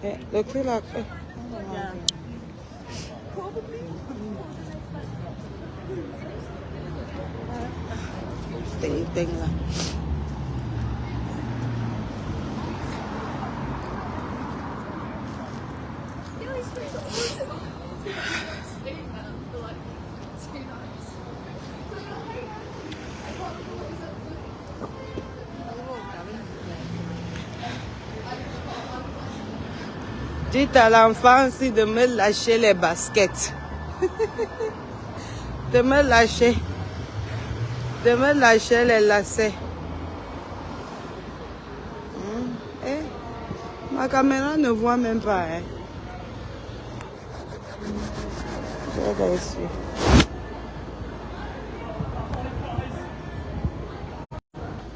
Le cul là. Ting là. Dites à l'enfant aussi de me lâcher les baskets. De me lâcher les lacets. Ma caméra ne voit même pas. Je vais dessus.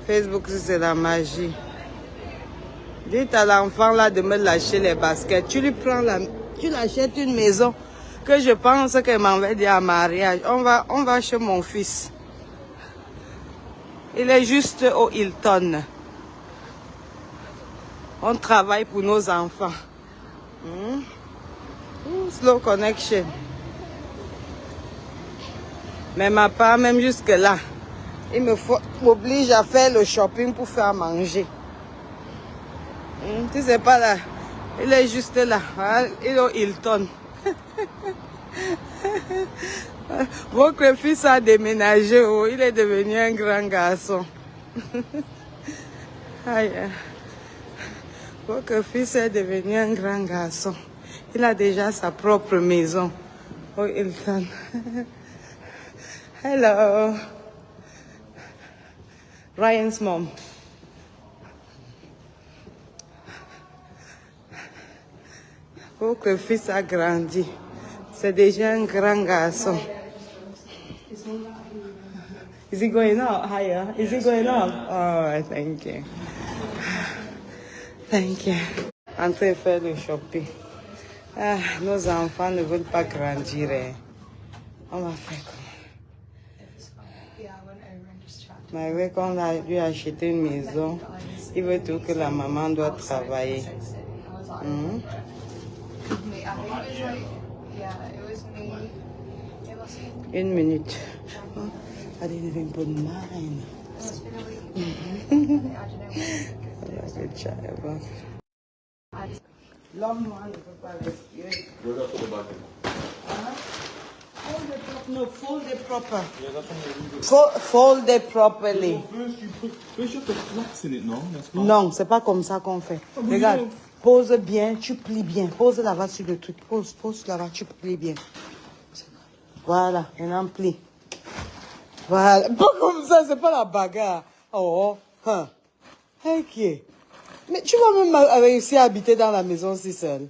Facebook, c'est la magie. Dites à l'enfant là de me lâcher les baskets. Tu lui prends tu l'achètes une maison que je pense qu'elle m'avait dit à mariage. On va chez mon fils. Il est juste au Hilton. On travaille pour nos enfants. Slow connection. Mais ma part, même jusque là, il m'oblige à faire le shopping pour faire manger. Tu sais pas là, il est juste là, hein? Il est au Hilton. Votre fils a déménagé, oh, il est devenu un grand garçon. Aïe. Votre fils est devenu un grand garçon. Il a déjà sa propre maison au Hilton. Hello. Ryan's mom. Votre fils a grandi. C'est déjà un grand garçon. Is he going up higher? Is he going up? Oh, thank you. Thank you. Entrez faire le shopping. Ah, nos enfants ne veulent pas grandir. On va faire comment? Mais quand on a lui acheter une maison, il veut tout que la maman doit travailler. Une minute. I didn't even put mine. L'homme noir ne peut pas respirer. No, fold it proper. Fold it properly. First you have to flex in it, no? Non, c'est pas comme ça qu'on fait. Regarde, pose bien, tu plies bien. Pose là-bas sur le truc. Pose là-bas, tu plies bien. Voilà, maintenant plie. Voilà, pas comme ça, c'est pas la bagarre. Oh, hein. Ok. Mais tu vas même réussir à habiter dans la maison si seul.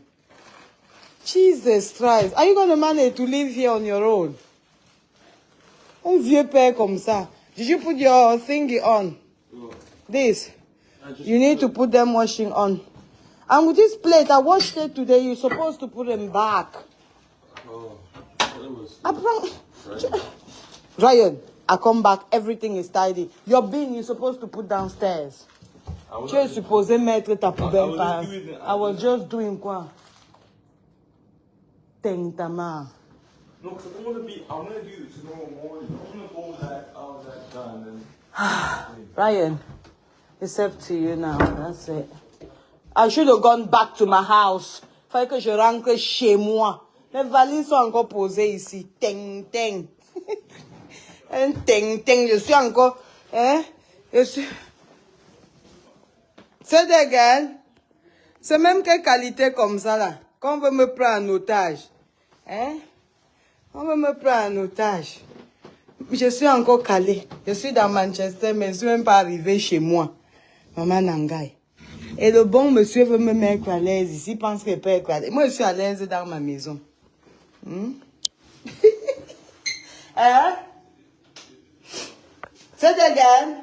Jesus Christ. Are you going to manage to live here on your own? Un vieux père comme ça. Did you put your thingy on? This. You need to put them washing on. And with this plate, I washed it today. You're supposed to put them back. Oh, it was... Ryan, I come back, everything is tidy. Your bin you're supposed to put downstairs. Tu es supposé mettre ta poubelle par... I was just doing quoi? Ting ta main. No, because I want to do this tomorrow morning. I want to go that out that done. Ryan, it's up to you now. That's it. I should have gone back to my house. Fallait que je rentre chez moi. Les valises sont encore posées ici. Ting, ting. Un ting, ting. Je suis encore... Hein? Je suis... C'est dégueulasse. C'est même quelle qualité comme ça, là. Qu'on veut me prendre en otage. Hein? On veut me prendre en otage. Je suis encore calée. Je suis dans Manchester, mais je ne suis même pas arrivée chez moi. Maman Nangai. Et le bon monsieur veut me mettre à l'aise ici. Il pense qu'il peut être à l'aise. Moi, je suis à l'aise dans ma maison. Hein? C'est dégueulasse.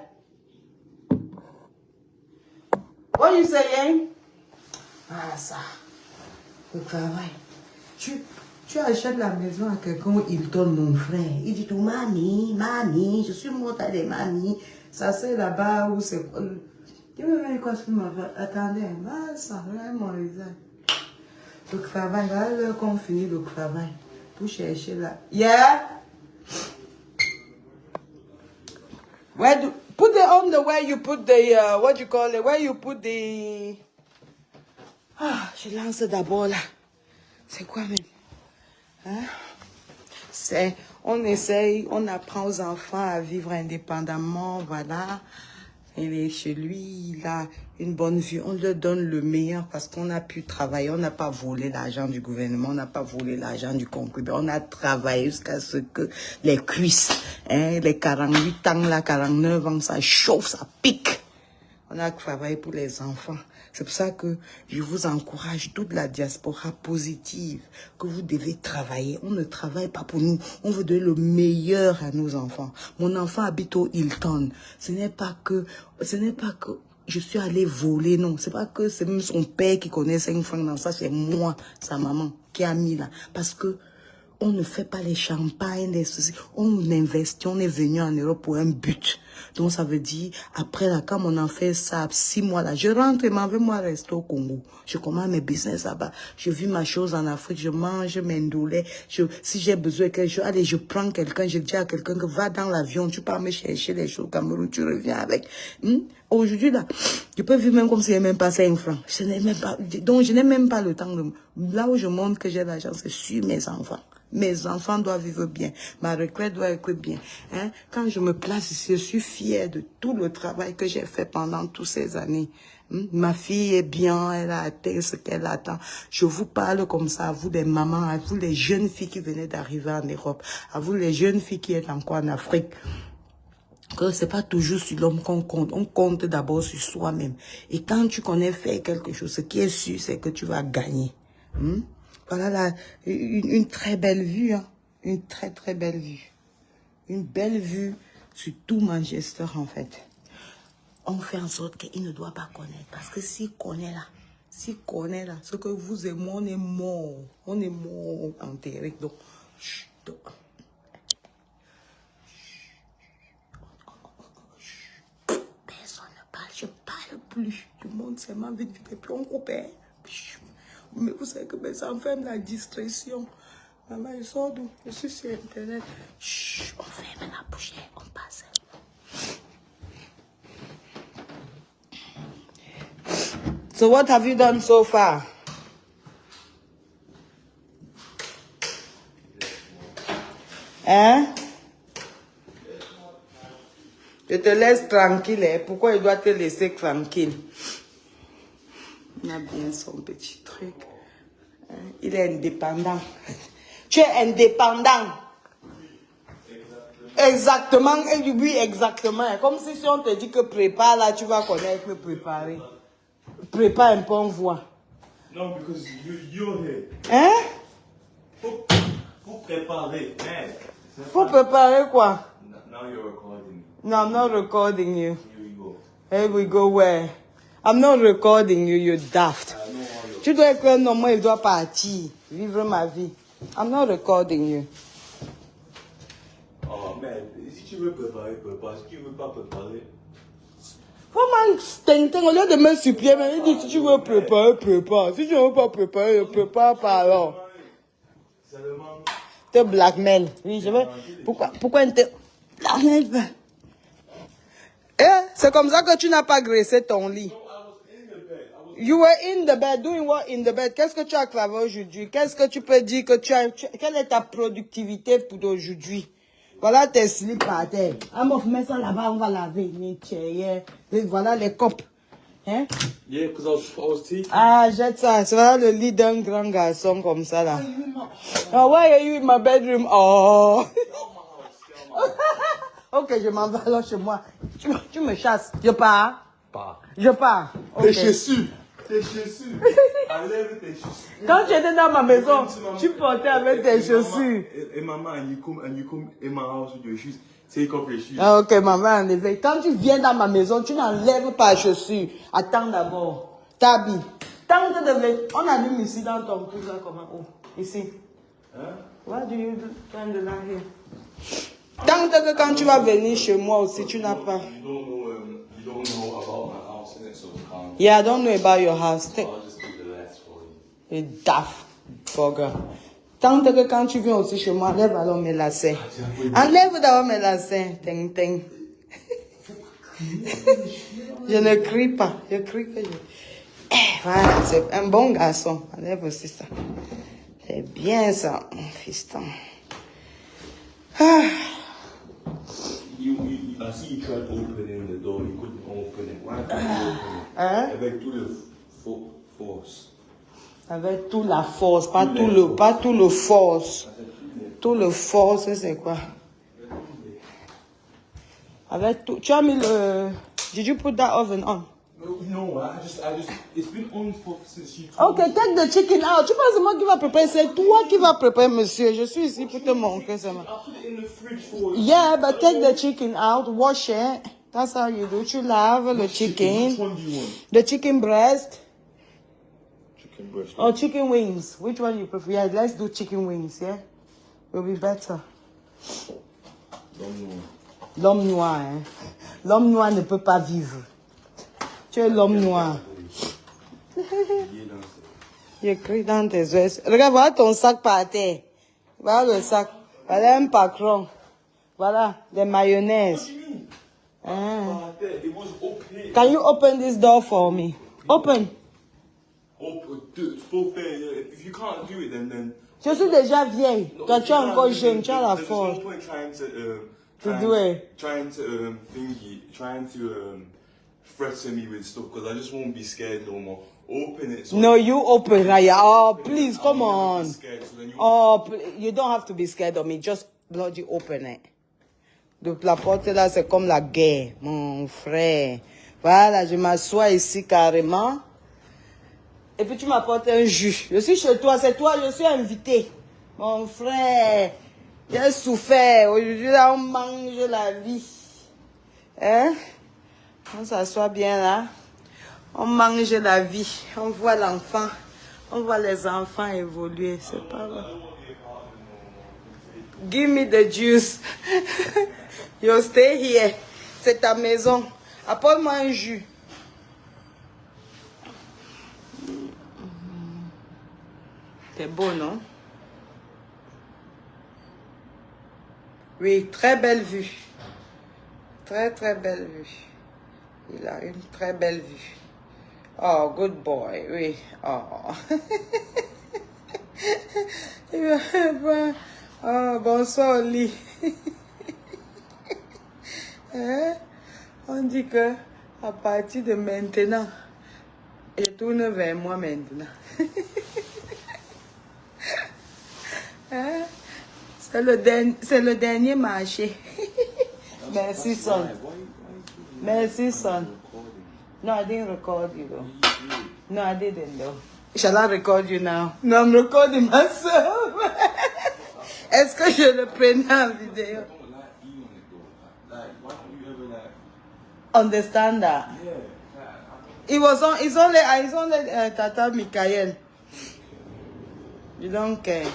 What are you saying? Ah, ça. Le travail. Tu achètes la maison à quelqu'un, il donne mon frère. Il dit, tout, mamie, je suis morte à des mamies. Ça c'est là-bas où c'est... Tu me mets quoi sur ma... Attendez, ça va mon visage. Le travail, voilà l'heure qu'on finit le travail. Pour chercher là. Yeah? Put the on the where you put the, what you call it, where you put the... Ah, je lance d'abord là. C'est quoi même? Hein? On essaye, on apprend aux enfants à vivre indépendamment, voilà. Il est chez lui, il a une bonne vie. On leur donne le meilleur parce qu'on a pu travailler. On n'a pas volé l'argent du gouvernement, on n'a pas volé l'argent du contribuable. On a travaillé jusqu'à ce que les cuisses, hein, les 48 ans, là, 49 ans, ça chauffe, ça pique. On a travaillé pour les enfants. C'est pour ça que je vous encourage, toute la diaspora positive, que vous devez travailler. On ne travaille pas pour nous. On veut donner le meilleur à nos enfants. Mon enfant habite au Hilton. Ce n'est pas que je suis allée voler, non. C'est pas que c'est même son père qui connaît 5 francs dans ça. C'est moi, sa maman, qui a mis là. Parce que on ne fait pas les champagnes, les soucis. On investit, on est venu en Europe pour un but. Donc, ça veut dire, après là, quand on en fait ça, 6 mois là, je rentre et m'en vais moi rester au Congo. Je commence mes business là-bas. Je vis ma chose en Afrique, je mange, je m'indoulais. Si j'ai besoin de quelque chose, allez, je prends quelqu'un, je dis à quelqu'un que va dans l'avion, tu pars me chercher les choses au Cameroun, tu reviens avec. Aujourd'hui là, je peux vivre même comme si je n'ai même pas 5 francs. Donc, je n'ai même pas le temps de... Là où je montre que j'ai l'argent, c'est sur mes enfants. Mes enfants doivent vivre bien. Ma retraite doit être bien. Hein? Quand je me place ici, je suis fière de tout le travail que j'ai fait pendant toutes ces années. Ma fille est bien, elle a atteint ce qu'elle attend. Je vous parle comme ça à vous les mamans, à vous les jeunes filles qui venaient d'arriver en Europe, à vous les jeunes filles qui êtes encore en Afrique. Que c'est pas toujours sur l'homme qu'on compte. On compte d'abord sur soi-même. Et quand tu connais faire quelque chose, ce qui est sûr, c'est que tu vas gagner. Voilà là, une très belle vue, hein. Une très très belle vue. Une belle vue sur tout Manchester en fait. On fait en sorte qu'il ne doit pas connaître. Parce que s'il connaît là, ce que vous et moi, on est mort. On est mort enterré. Donc, personne ne parle, je parle plus. Tout le monde s'est mal vite et puis on coupe. Mais vous savez que mes enfants aiment la distraction. Maman, ils sortent d'où? Je suis sur Internet. Chut, on ferme la bouche, on passe. So what have you done so far? Hein? Je te laisse tranquille. Hein? Pourquoi il doit te laisser tranquille? Il a bien son petit truc. Il est indépendant. Tu es indépendant. Exactement. Oui, exactement. Comme si on te dit que prépare là, tu vas connaître le préparer. Prépare un peu, on voit. Non, because you're here. Hein? Pour préparer. Faut préparer quoi? Now you're recording. No, I'm not recording you. Here we go. Here we go where? I'm not recording you, you're daft. Tu dois être un homme, il doit partir, vivre ma vie. I'm not recording you. Oh man, si tu veux préparer, prépare. Si tu veux pas préparer. Comment t'entends au lieu de me supplier, mais il dit si tu veux préparer, prépare. Si tu ne veux pas préparer, prépare pas alors. Seulement. Te blackmail. Oui, je veux. Pourquoi ne te. Eh, c'est comme ça que tu n'as pas graissé ton lit. You were in the bed, doing what in the bed? Qu'est-ce que tu as travaillé aujourd'hui? Qu'est-ce que tu peux dire que quelle est ta productivité pour aujourd'hui? Voilà tes slips par terre. Mets ça là-bas, on va laver. Voilà les copes. Hein? Yeah, because I was teaching. Ah, jette ça. C'est voilà le lit d'un grand garçon comme ça là. Oh, why are you in my bedroom? Oh. Ok, je m'en vais alors chez moi. Tu me chasses. Je pars. Je pars. Tes chaussures. Tes chaussures. Enlève tes chaussures. Quand tu étais dans ma maison, tu portais avec tes chaussures. Et maman, and you come in my house with your shoes. Take off your shoes. Ah, ok, maman, enlève. Quand tu viens dans ma maison, tu n'enlèves pas les chaussures. Attends d'abord. T'habilles. Tant que on allume ici dans ton truc là, comment? Oh, ici. Hein? What do you turn the light here? Tant que quand tu vas venir chez moi aussi, tu n'as pas. You don't know about my house, innit? So Yeah, I don't know about your house. I'll just do the last for you. You daft. for, girl. Tant que quand tu viens aussi chez moi, enlève alors mes lacets. Enlève d'abord mes lacets. Ting, ting. Je ne crie pas. Je crie que je... Voilà, c'est un bon garçon. Enlève aussi ça. C'est bien ça, mon fiston. Ah. I see you tried opening the door, you couldn't open it. Why couldn't you open it? Avec tout le force. Avec toute la force, pas tout le force. Tout le force, c'est quoi? Avec tout. Tu as mis le. Did you put that oven on? No, I just, it's been on since you. Okay, take the chicken out. Tu penses moi qui va préparer? C'est toi qui va préparer, monsieur. Je suis ici pour te montrer ça. I put it in the fridge for you. Yeah, but take the chicken out, wash it. That's how you do. Tu laves le chicken. Which one do you want? The chicken breast. Chicken breast. Or chicken wings. Which one you prefer? Yeah, let's do chicken wings, yeah? Will be better. L'homme noir, hein? L'homme noir ne peut pas vivre. Tu es l'homme noir. Il écrit dans tes yeux. Regarde, voilà ton sac par terre. Voilà le sac. Voilà un pacron. Voilà, des mayonnaises. It was open. Can you open this door for me? Open. If you can't do it, then. Je suis déjà vieille. Quand tu es encore jeune, tu as la There's force. no point trying to threaten me with stuff because I just won't be scared no more. Open it. So No, you open, Raya. Oh, please, come on. Scared, so then you Oh, you don't have to be scared of me. Just bloody open it. De la porte là, c'est comme la guerre, mon frère. Voilà, je m'assois ici carrément. Et puis tu m'apportes un jus. Je suis chez toi, c'est toi, je suis invité. Mon frère, j'ai souffert. Aujourd'hui, là, on mange la vie. Hein? On s'assoit bien là. On mange la vie. On voit l'enfant. On voit les enfants évoluer. C'est pas vrai. Give me the juice. You stay here. C'est ta maison. Apporte-moi un jus. C'est beau, non? Oui, très belle vue. Très, très belle vue. Il a une très belle vue. Oh, good boy, oui. Oh. Oh, bonsoir, Oli. Hein? On dit que à partir de maintenant, il tourne vers moi maintenant. Hein? C'est le dernier marché. Merci, son. Merci, son. No, I didn't record you though. No, I didn't though. Shall I record you now? No, I'm recording myself. Est-ce que je le prenais en vidéo? Understand that? It's only Tata Michael. You don't care.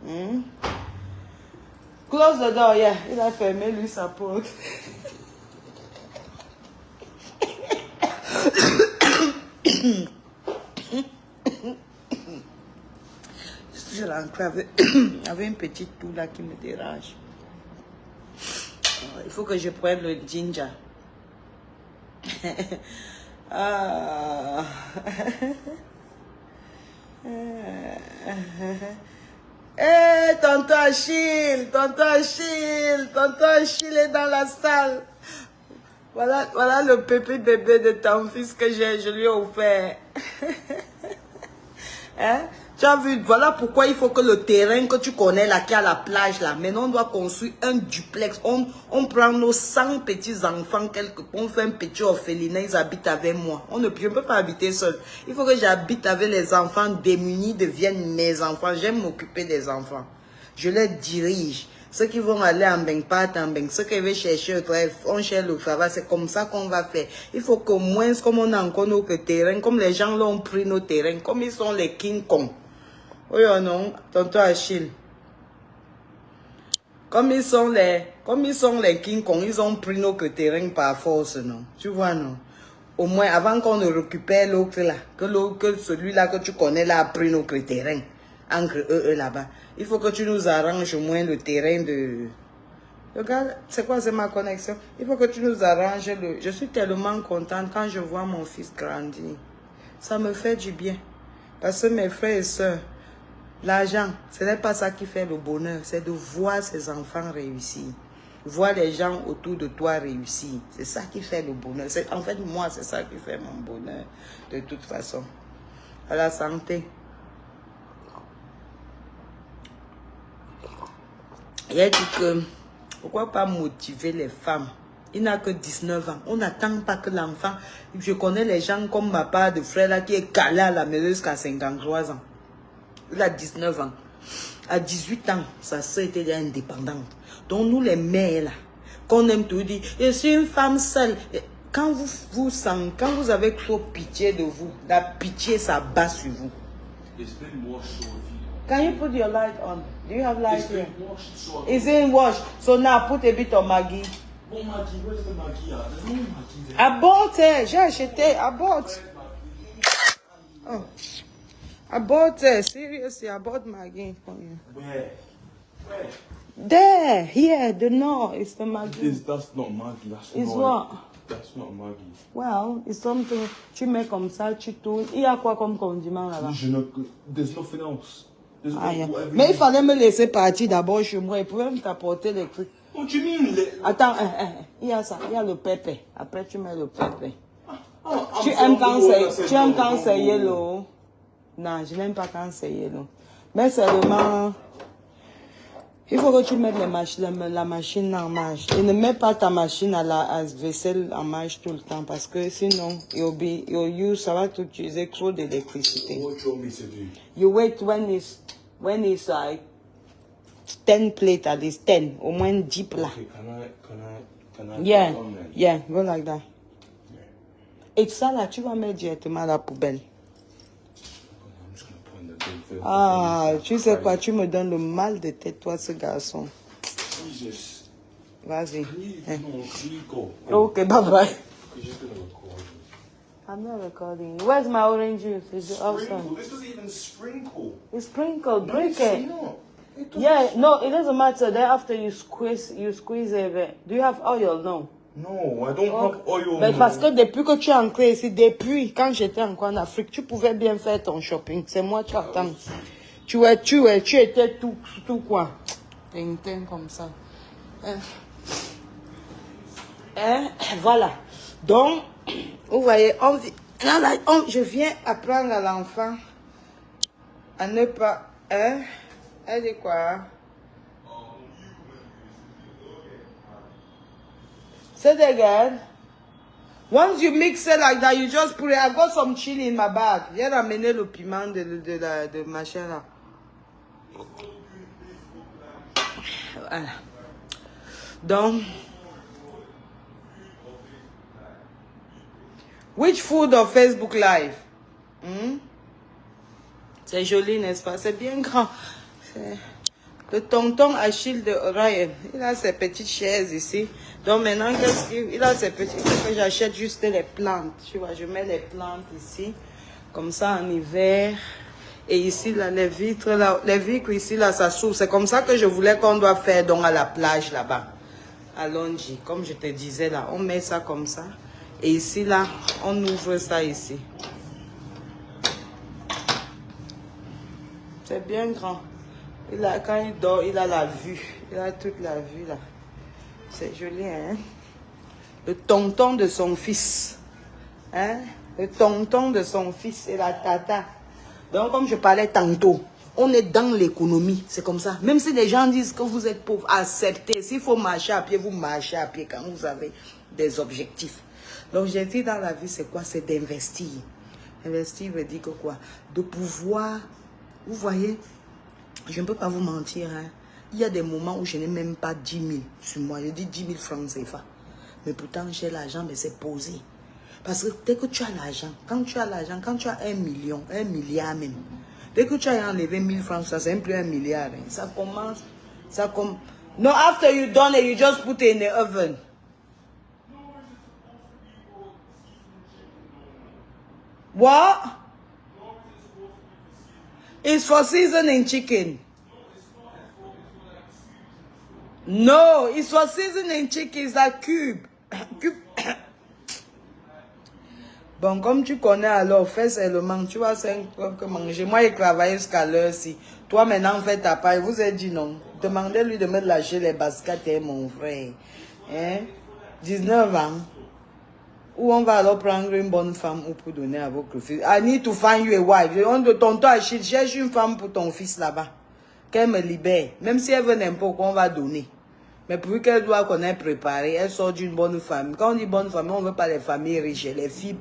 Hmm? Close the door, yeah. Il a fermé lui sa porte. Je l'enclave avec une petite toux là qui me dérange. Il faut que je prenne le ginger. Ah. Eh, tonton Achille est dans la salle. Voilà le pépé bébé de ton fils que je lui ai offert. Hein? Tu as vu, voilà pourquoi il faut que le terrain que tu connais là, qui est à la plage là, maintenant on doit construire un duplex. On prend nos 100 petits enfants, on fait un petit orphelinat, ils habitent avec moi. Je ne peux pas habiter seul. Il faut que j'habite avec les enfants démunis, deviennent mes enfants. J'aime m'occuper des enfants. Je les dirige. Ceux qui vont aller en Beng partent en Beng. Ceux qui veulent chercher le travail, on cherche le travail. C'est comme ça qu'on va faire. Il faut qu'au moins, comme on a encore nos terrains, comme les gens l'ont pris nos terrains, comme ils sont les King Kong. Oui ou non, tonton Achille. Comme ils sont les King Kong, ils ont pris nos terrains par force, non? Tu vois, non? Au moins, avant qu'on ne récupère l'autre là, que celui-là que tu connais là a pris nos terrains. entre eux là-bas. Il faut que tu nous arranges au moins le terrain de... Regarde, c'est quoi, c'est ma connexion? Il faut que tu nous arranges le... Je suis tellement contente quand je vois mon fils grandir. Ça me fait du bien. Parce que mes frères et sœurs, l'argent, ce n'est pas ça qui fait le bonheur. C'est de voir ses enfants réussir. Voir les gens autour de toi réussir. C'est ça qui fait le bonheur. En fait, moi, c'est ça qui fait mon bonheur. De toute façon. À la santé. Il a dit que, pourquoi pas motiver les femmes? Il n'a que 19 ans. On n'attend pas que l'enfant... Je connais les gens comme ma part de frère là qui est calé à la maison jusqu'à 53 ans. Il a 19 ans. À 18 ans, sa soeur était déjà indépendante. Donc nous les mères là, qu'on aime tout dire, je suis une femme seule. Quand vous avez trop pitié de vous, la pitié s'abat sur vous. Can you put your light on? Do you have light here? It's in wash. So now put a bit of Maggi. Oh, Maggi, where's the Maggi? There's no Maggi there. I bought it. J'ai acheté. I bought. Oh. I bought it. Seriously, I bought Maggi for you. Where? Where? There. Here. The no. It's the Maggi. That's not Maggi. It's what? That's not Maggi. Well, it's something. Tu mets comme ça, tu tournes. Il y a quoi comme condiment là-bas? There's nothing else. There's Mais il fallait me laisser partir d'abord chez moi. Il pouvait me t'apporter les trucs. What do you mean? Attends, il y a ça. Il y a le pépé. Après, tu mets le pépé. Tu aimes quand c'est yellow? Non, je n'aime pas quand c'est yellow. Mais seulement, il faut que tu mettes la machine en marche. Et ne mets pas ta machine à la vaisselle en marche tout le temps parce que sinon, ça va t'utiliser trop d'électricité. What do you want me to do? You wait when it's like 10 plates at least 10, au moins 10 plats. Okay, can I Yeah, put it on there? yeah, go like that. Yeah. Et ça là, tu vas mettre directement à la poubelle. I'm just gonna put in the bin first. Ah, tu sais quoi, tu me donnes le mal de tête, toi, ce garçon. Jesus. Vas-y. Can you go? Okay, bye bye. You're just gonna record. I'm not recording. Where's my orange juice? Is it Sprinkle. awesome? This doesn't even sprinkle. It's sprinkled. Break It's it. not. It doesn't. Yeah, no, it doesn't matter. Then after you squeeze a bit. Do you have oil? No. No, I don't have oil. Mais parce que depuis que tu es entré ici, depuis quand j'étais encore en Afrique, tu pouvais bien faire ton shopping. C'est moi qui attends. Tu étais tout quoi? Tintin comme ça. Voilà. Donc, vous voyez, je viens apprendre à l'enfant à ne pas... Elle dit quoi? Say that again. Once you mix it like that, you just put it. I've got some chili in my bag. J'ai ramené le piment de machin là. Voilà. Donc, which food of Facebook Live? C'est joli, n'est-ce pas? C'est bien grand. Le tonton Achille de Ryan, il a ses petites chaises ici. Donc maintenant, qu'est-ce qu'il a ses petites... J'achète juste les plantes. Tu vois, je mets les plantes ici. Comme ça, en hiver. Et ici, là, les vitres ici, là, ça s'ouvre. C'est comme ça que je voulais qu'on doit faire donc à la plage, là-bas. À Longy. Comme je te disais, là, on met ça comme ça. Et ici, là, on ouvre ça ici. C'est bien grand. Quand il dort, il a la vue. Il a toute la vue là. C'est joli, hein? Le tonton de son fils. Hein? Le tonton de son fils et la tata. Donc, comme je parlais tantôt, on est dans l'économie. C'est comme ça. Même si les gens disent que vous êtes pauvre, acceptez. S'il faut marcher à pied, vous marchez à pied quand vous avez des objectifs. L'objectif dans la vie, c'est quoi? C'est d'investir. Investir veut dire que quoi? De pouvoir, vous voyez, je ne peux pas vous mentir, hein. Il y a des moments où je n'ai même pas 10 000 sur moi. Je dis 10 000 francs CFA. Mais pourtant, j'ai l'argent, mais c'est posé. Parce que dès que tu as l'argent, quand tu as 1 million, 1 milliard même, dès que tu as enlevé 1000 francs, ça c'est plus 1 milliard. Hein. Ça commence, No, after you done it, you just put it in the oven. What? It's for seasoning chicken. No, it's for seasoning chicken. It's a cube. Bon, comme tu connais alors, fais seulement. Tu vois, c'est que manger. Moi, il travaille jusqu'à l'heure-ci. Toi, maintenant, fais ta paille. Vous avez dit non. Demandez-lui de me lâcher les baskets, mon frère. Hein? 19 ans. Où on va alors prendre une bonne femme ou pour donner à votre fils. I need to find you a wife. On de tonton Achille, cherche une femme pour ton fils là-bas. Qu'elle me libère. Même si elle veut n'importe quoi, on va donner. Mais pour qu'elle doit qu'on ait préparé, elle sort d'une bonne famille. Quand on dit bonne famille, on ne veut pas les familles riches. Les filles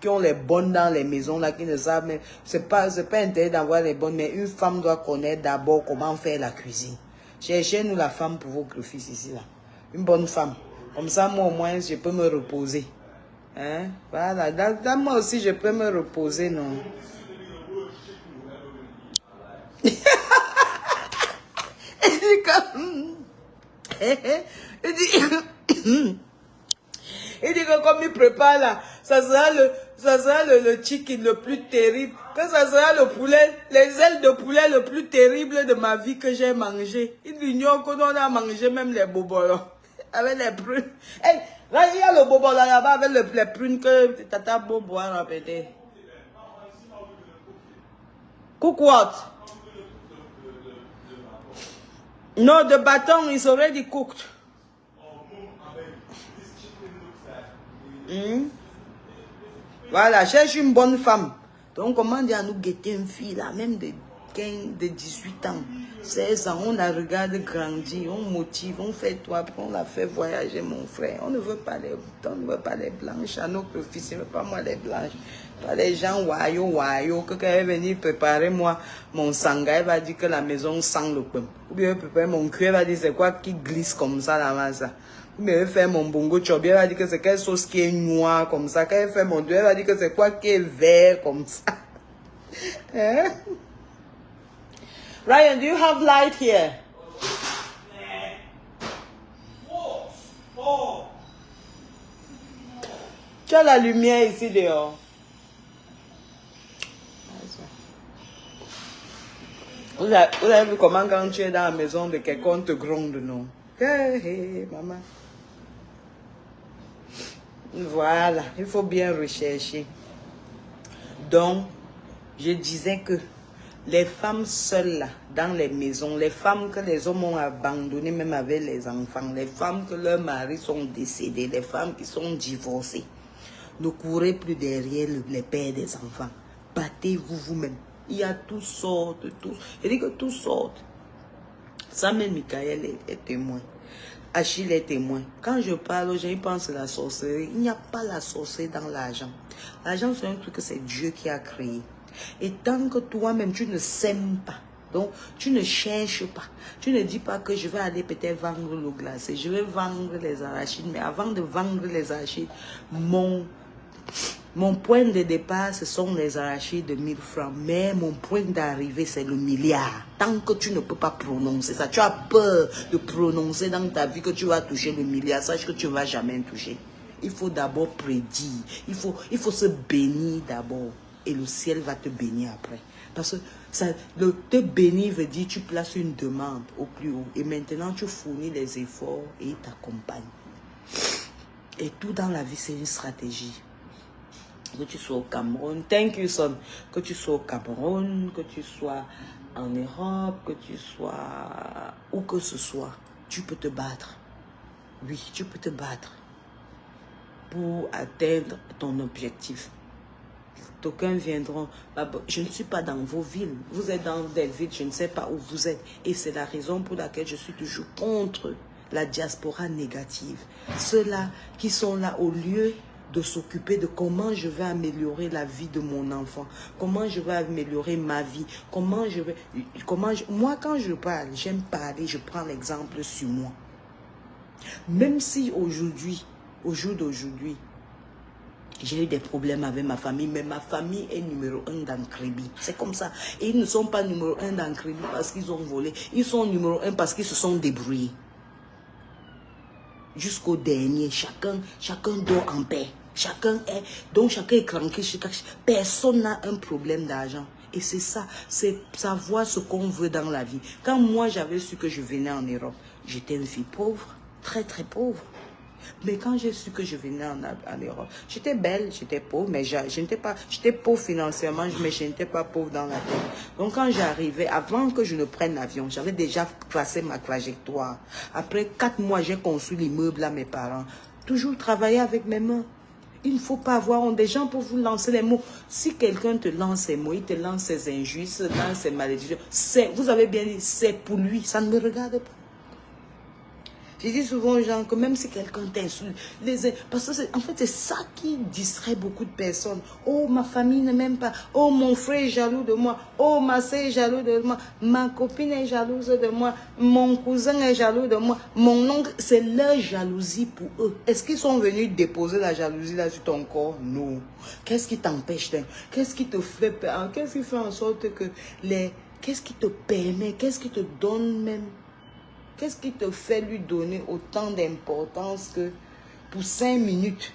qui ont les bonnes dans les maisons, là, qui ne savent même. C'est pas intérêt d'avoir les bonnes, mais une femme doit connaître d'abord comment faire la cuisine. Cherchez-nous la femme pour votre fils ici, là. Une bonne femme. Comme ça, moi, au moins, je peux me reposer. Hein? Voilà. Dans moi aussi, je peux me reposer, non? Il dit comme... Il dit que comme il prépare là, ça sera le chicken le plus terrible. Que ça sera le poulet, les ailes de poulet le plus terrible de ma vie que j'ai mangé. Il ignore qu'on a mangé même les bobolos. Avec les prunes. Hey, là, il y a le bobo là-bas avec les prunes que Tata Bobo a répété. Cook what? No, the baton is already cooked. Voilà, cherche une bonne femme. Donc, comment dire à nous guetter une fille là, même de 15, de 18 ans, 16 ans, on la regarde grandir, on motive, on fait tout, après on la fait voyager, mon frère. On ne veut pas les blanches, à notre fils, ne veut pas moi les blanches. Pas les gens wayo, que quand elle est venue préparer moi mon sanga, elle va dire que la maison sent le pain. Ou bien elle prépare mon cru, elle va dire c'est quoi qui glisse comme ça là-bas ça. Ou bien elle fait mon bongo chobi, elle va dire que c'est quelle sauce qui est noire comme ça. Quand elle fait mon deux, elle va dire que c'est quoi qui est vert comme ça. Hein? Ryan, do you have light here? Tu as la lumière ici dehors. Vous avez vu comment quand tu es dans la maison de quelqu'un, on te gronde, non? Hey, maman. Voilà, il faut bien rechercher. Donc, je disais que les femmes seules là, dans les maisons, les femmes que les hommes ont abandonnées même avec les enfants, les femmes que leurs maris sont décédés, les femmes qui sont divorcées, ne courez plus derrière les pères des enfants. Battez-vous vous-même. Il y a toutes sortes, tous. Je dis que toutes sortes. Samuel Michael est témoin. Achille est témoin. Quand je parle aux gens, ils pensent à la sorcellerie. Il n'y a pas la sorcellerie dans l'argent. L'argent, c'est un truc que c'est Dieu qui a créé. Et tant que toi-même, tu ne sèmes pas, donc tu ne cherches pas, tu ne dis pas que je vais aller peut-être vendre l'eau glacée, je vais vendre les arachides, mais avant de vendre les arachides, mon point de départ, ce sont les arachides de 1000 francs. Mais mon point d'arrivée, c'est le milliard. Tant que tu ne peux pas prononcer ça, tu as peur de prononcer dans ta vie que tu vas toucher le milliard. Sache que tu ne vas jamais toucher. Il faut d'abord prédire. Il faut se bénir d'abord. Et le ciel va te bénir après. Parce que te bénir veut dire que tu places une demande au plus haut. Et maintenant, tu fournis les efforts et il t'accompagne. Et tout dans la vie, c'est une stratégie. Que tu sois au Cameroun, thank you son, que tu sois au Cameroun, que tu sois en Europe, que tu sois où que ce soit, tu peux te battre. Oui, tu peux te battre pour atteindre ton objectif. D'aucuns viendront, je ne suis pas dans vos villes, vous êtes dans des villes, je ne sais pas où vous êtes. Et c'est la raison pour laquelle je suis toujours contre la diaspora négative. Ceux-là qui sont là au lieu de s'occuper de comment je vais améliorer la vie de mon enfant, comment je vais améliorer ma vie, moi quand je parle, j'aime parler, je prends l'exemple sur moi. Même si aujourd'hui, au jour d'aujourd'hui, j'ai eu des problèmes avec ma famille, mais ma famille est numéro 1 dans Kribi. C'est comme ça. Et ils ne sont pas numéro 1 dans Kribi parce qu'ils ont volé. Ils sont numéro 1 parce qu'ils se sont débrouillés. Jusqu'au dernier, chacun dort en paix. Chacun est tranquille. Personne n'a un problème d'argent. Et c'est ça, c'est savoir ce qu'on veut dans la vie. Quand moi, j'avais su que je venais en Europe, j'étais une fille pauvre, très très pauvre. Mais quand j'ai su que je venais en Europe, j'étais belle, j'étais pauvre, mais j'étais pauvre financièrement, mais je n'étais pas pauvre dans la tête. Donc quand j'arrivais, avant que je ne prenne l'avion, j'avais déjà tracé ma trajectoire. Après 4 mois, j'ai construit l'immeuble à mes parents. Toujours travailler avec mes mains. Il ne faut pas avoir honte des gens pour vous lancer les mots. Si quelqu'un te lance ses mots, il te lance ses injures, il te lance ses malédictions, vous avez bien dit, c'est pour lui, ça ne me regarde pas. Je dis souvent aux gens que même si quelqu'un t'insulte, parce que en fait c'est ça qui distrait beaucoup de personnes. Oh, ma famille ne m'aime pas. Oh, mon frère est jaloux de moi. Oh, ma soeur est jalouse de moi. Ma copine est jalouse de moi. Mon cousin est jaloux de moi. Mon oncle, c'est leur jalousie pour eux. Est-ce qu'ils sont venus déposer la jalousie là sur ton corps? Non. Qu'est-ce qui t'empêche? Qu'est-ce qui te fait peur? Qu'est-ce qui fait en sorte que qu'est-ce qui te permet? Qu'est-ce qui te donne même? Qu'est-ce qui te fait lui donner autant d'importance que pour 5 minutes,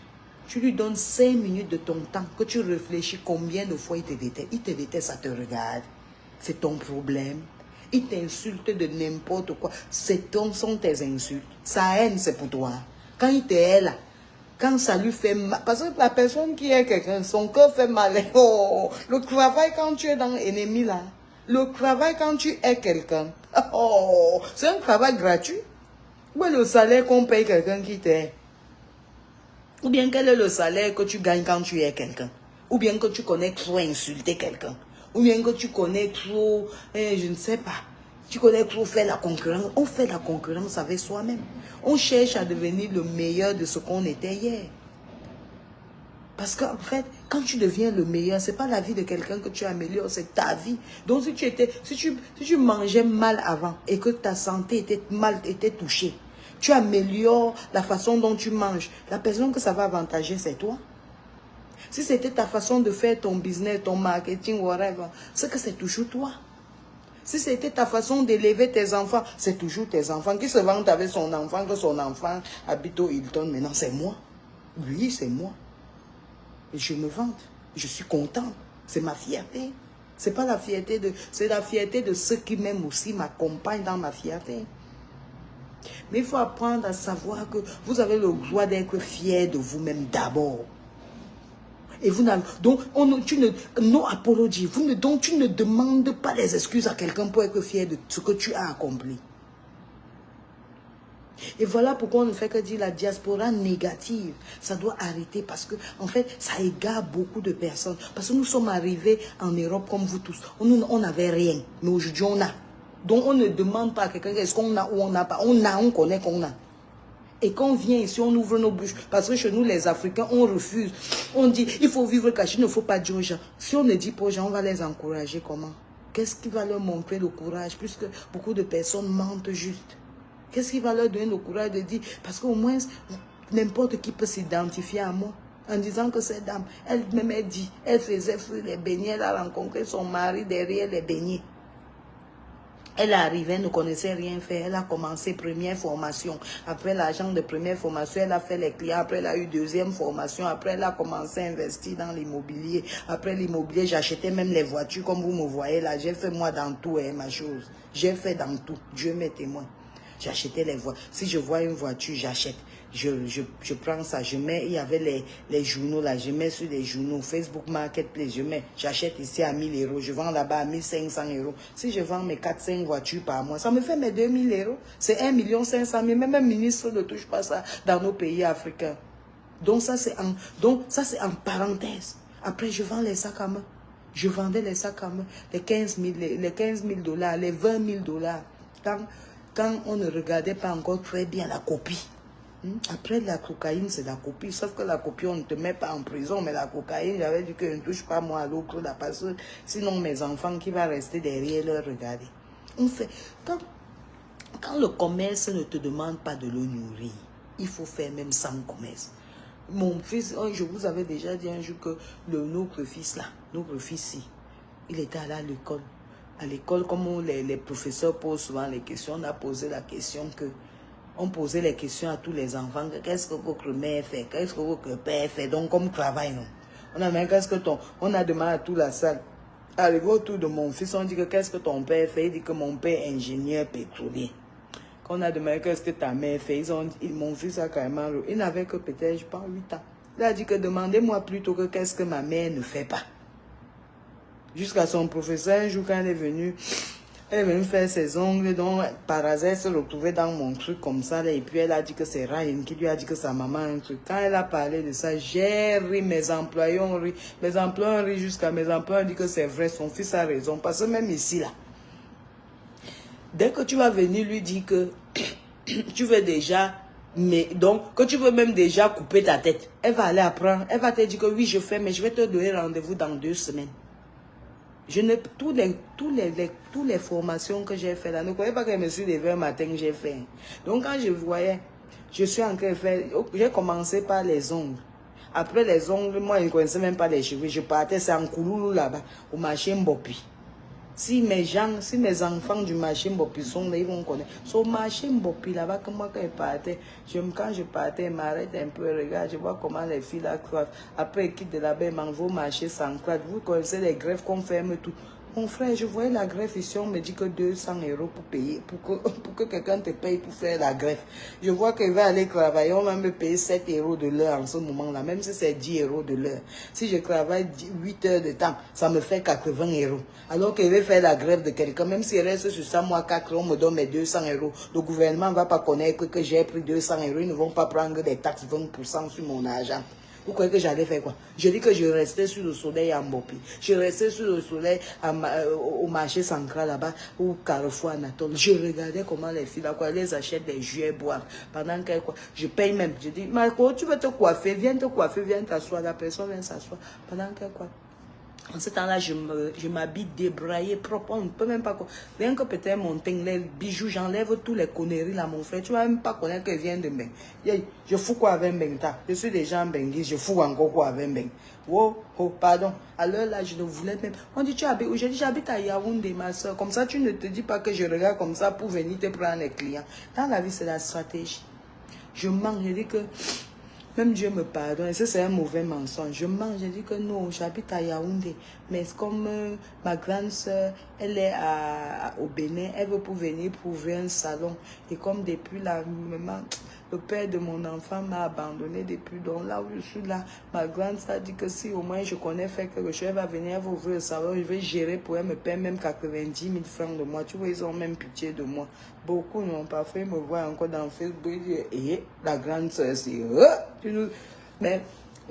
tu lui donnes 5 minutes de ton temps, que tu réfléchis combien de fois il te déteste. Il te déteste, ça te regarde. C'est ton problème. Il t'insulte de n'importe quoi. Sont tes insultes. Sa haine, c'est pour toi. Quand il te hait là, quand ça lui fait mal, parce que la personne qui est quelqu'un, son cœur fait mal. Oh, le travail quand tu es dans l'ennemi là, le travail quand tu es quelqu'un, oh, c'est un travail gratuit. Où est le salaire qu'on paye quelqu'un qui t'aide? Ou bien quel est le salaire que tu gagnes quand tu es quelqu'un? Ou bien que tu connais trop insulter quelqu'un? Ou bien que tu connais trop, je ne sais pas, tu connais trop faire la concurrence? On fait la concurrence avec soi-même. On cherche à devenir le meilleur de ce qu'on était hier. Parce qu'en fait, quand tu deviens le meilleur, ce n'est pas la vie de quelqu'un que tu améliores, c'est ta vie. Donc si tu mangeais mal avant et que ta santé était touchée, tu améliores la façon dont tu manges. La personne que ça va avantager, c'est toi. Si c'était ta façon de faire ton business, ton marketing, whatever, c'est que c'est toujours toi. Si c'était ta façon d'élever tes enfants, c'est toujours tes enfants. Qui se vantent avec son enfant, que son enfant habite au Hilton, maintenant c'est moi. Lui, c'est moi. Et je me vante, je suis content, c'est ma fierté. C'est pas la fierté c'est la fierté de ceux qui m'aiment aussi, m'accompagnent dans ma fierté. Mais il faut apprendre à savoir que vous avez le droit d'être fier de vous-même d'abord. Et vous n'avez donc no apology, donc tu ne demandes pas les excuses à quelqu'un pour être fier de ce que tu as accompli. Et voilà pourquoi on ne fait que dire la diaspora négative. Ça doit arrêter parce que, en fait, ça égare beaucoup de personnes. Parce que nous sommes arrivés en Europe comme vous tous. On n'avait rien. Mais aujourd'hui, on a. Donc, on ne demande pas à quelqu'un est-ce qu'on a ou on n'a pas. On connaît qu'on a. Et quand on vient ici, on ouvre nos bouches. Parce que chez nous, les Africains, on refuse. On dit, il faut vivre caché, il ne faut pas dire aux gens. Si on ne dit pas aux gens, on va les encourager comment? Qu'est-ce qui va leur montrer le courage? Puisque beaucoup de personnes mentent juste. Qu'est-ce qui va leur donner le courage de dire? Parce qu'au moins, n'importe qui peut s'identifier à moi. En disant que cette dame, elle-même, elle dit, elle faisait frire les beignets, elle a rencontré son mari derrière les beignets. Elle est arrivée, elle ne connaissait rien faire. Elle a commencé première formation. Après l'argent de première formation, elle a fait les clients. Après, elle a eu deuxième formation. Après, elle a commencé à investir dans l'immobilier. Après l'immobilier, j'achetais même les voitures comme vous me voyez là. J'ai fait moi dans tout, ma chose. J'ai fait dans tout. Dieu m'est témoin. J'achetais les voitures. Si je vois une voiture, j'achète. Je prends ça, je mets, il y avait les journaux là, je mets sur les journaux, Facebook Marketplace, j'achète ici à 1000 €, je vends là-bas à 1500 €. Si je vends mes 4-5 voitures par mois, ça me fait mes 2000 €. C'est 1 500 000. Même un ministre ne touche pas ça dans nos pays africains. Donc ça c'est en parenthèse. Après, je vends les sacs à main. Je vendais les sacs à main, les 15 000 $, les 20 000 $. Quand on ne regardait pas encore très bien la copie. Après, la cocaïne, c'est la copie. Sauf que la copie, on ne te met pas en prison. Mais la cocaïne, j'avais dit que je ne touche pas moi à l'eau là, parce que sinon, mes enfants qui vont rester derrière leur regarder. On fait. Quand le commerce ne te demande pas de le nourrir, il faut faire même sans commerce. Mon fils, je vous avais déjà dit un jour que notre fils, il était allé à l'école. À l'école, comme les professeurs posent souvent les questions, on a posé la question que on posait les questions à tous les enfants. Qu'est-ce que votre mère fait? Qu'est-ce que votre père fait? Donc, comme travail, non? On a demandé à toute la salle. Arrivé autour de mon fils, on dit que qu'est-ce que ton père fait? Il dit que mon père est ingénieur pétrolier. Quand on a demandé qu'est-ce que ta mère fait, mon fils a carrément... Il n'avait que peut-être, je pense, 8 ans. Il a dit que demandez-moi plutôt que qu'est-ce que ma mère ne fait pas. Jusqu'à son professeur, un jour quand elle est venue faire ses ongles, donc par hasard elle se retrouvait dans mon truc comme ça, là, et puis elle a dit que c'est Ryan qui lui a dit que sa maman a un truc. Quand elle a parlé de ça, j'ai ri, mes employés ont ri, jusqu'à mes employés ont dit que c'est vrai, son fils a raison, parce que même ici, là, dès que tu vas venir lui dire que tu veux déjà, mais donc, que tu veux même déjà couper ta tête, elle va aller apprendre, elle va te dire que oui, je fais, mais je vais te donner rendez-vous dans 2 semaines. Je ne, toutes les formations que j'ai faites là, ne croyez pas que je me suis levée un matin que j'ai fait. Donc quand je voyais, je suis en train de faire, j'ai commencé par les ongles. Après les ongles, moi je ne connaissais même pas les cheveux. Je partais, c'est en Kouloulou là-bas, au marché Mbopi. Si mes enfants du marché Mbopi sont là, ils vont connaître. C'est au marché Mbopi là-bas que moi quand je partais, je m'arrête un peu, regarde, je vois comment les filles là croient. Après ils quittent de là-bas, ils m'envoient au marché central. Vous connaissez les greffes qu'on ferme tout. Mon frère, je voyais la greffe ici, on me dit que 200 € pour payer, pour que quelqu'un te paye pour faire la greffe. Je vois qu'il va aller travailler, on va me payer 7 € de l'heure en ce moment-là, même si c'est 10 € de l'heure. Si je travaille 8 heures de temps, ça me fait 80 €. Alors qu'il veut faire la greffe de quelqu'un, même s'il reste sur ça, moi 4 on me donne mes 200 €. Le gouvernement ne va pas connaître que j'ai pris 200 €, ils ne vont pas prendre des taxes 20% sur mon argent. Vous croyez que j'allais faire quoi? Je dis que je restais sur le soleil à Mbopi. Je restais sur le soleil au marché central là-bas, au Carrefour Anatole. Je regardais comment les filles là, quoi, elles achètent des jus et boivent. Pendant qu'elles, quoi, je paye même. Je dis, Marco, tu veux te coiffer? Viens te coiffer, viens t'asseoir. La personne vient s'asseoir. Pendant qu'elle, quoi. En ce temps-là, je m'habille débraillée, propre. On ne peut même pas... Rien que peut-être mon teint, les bijoux, j'enlève tous les conneries là, mon frère. Tu ne vas même pas connaître qu'elle vient de Mbeng. Je fous quoi avec Mbengta? Je suis déjà en Benguis, je fous encore quoi avec Mbeng. Oh, oh, pardon. Alors là, je ne voulais même... On dit, tu habites... Aujourd'hui, j'habite à Yaoundé, ma soeur. Comme ça, tu ne te dis pas que je regarde comme ça pour venir te prendre les clients. Dans la vie, c'est la stratégie. Je manque, je dis que... Même Dieu me pardonne, et ça c'est un mauvais mensonge. Je mange, je dis que non, j'habite à Yaoundé. Mais comme ma grande soeur, elle est au Bénin, elle veut pour venir pour ouvrir un salon. Et comme depuis la maman, le père de mon enfant m'a abandonné depuis. Donc là où je suis là, ma grande soeur dit que si au moins je connais faire quelque chose, elle va venir, elle va ouvrir le salon, je vais gérer pour elle, me payer même 90 000 francs de moi. Tu vois, ils ont même pitié de moi. Beaucoup n'ont pas fait, me voient encore dans Facebook, et la grande soeur, c'est... Mais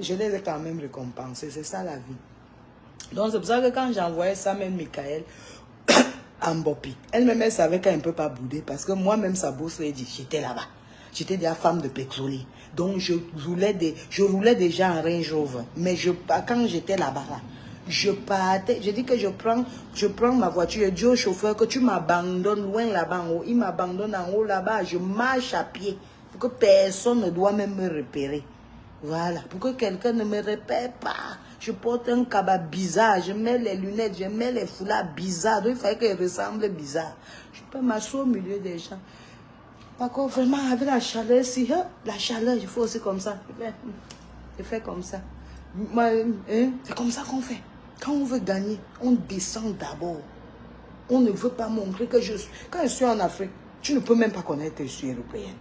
je les ai quand même récompensés, c'est ça la vie. Donc c'est pour ça que quand j'envoyais ça, même Michael, en Mbopi, elle-même, elle savait qu'elle ne peut pas bouder, parce que moi-même, sa bourse, elle dit, j'étais là-bas. J'étais déjà femme de pétrolier. Donc je roulais déjà en Range Rover. Mais quand j'étais là-bas, là, je partais, je dis que je prends ma voiture, je dis au chauffeur que tu m'abandonnes loin là-bas en haut. Il m'abandonne en haut là-bas, je marche à pied pour que personne ne doit même me repérer. Voilà, pour que quelqu'un ne me repère pas. Je porte un cabas bizarre, je mets les lunettes, je mets les foulards bizarres. Donc il fallait qu'elle ressemble bizarre. Je peux m'asseoir au milieu des gens. Par contre, vraiment, avec la chaleur, si, la chaleur, il faut aussi comme ça. Je fais comme ça. C'est comme ça qu'on fait. Quand on veut gagner, on descend d'abord. On ne veut pas montrer que quand je suis en Afrique, tu ne peux même pas connaître que je suis européenne.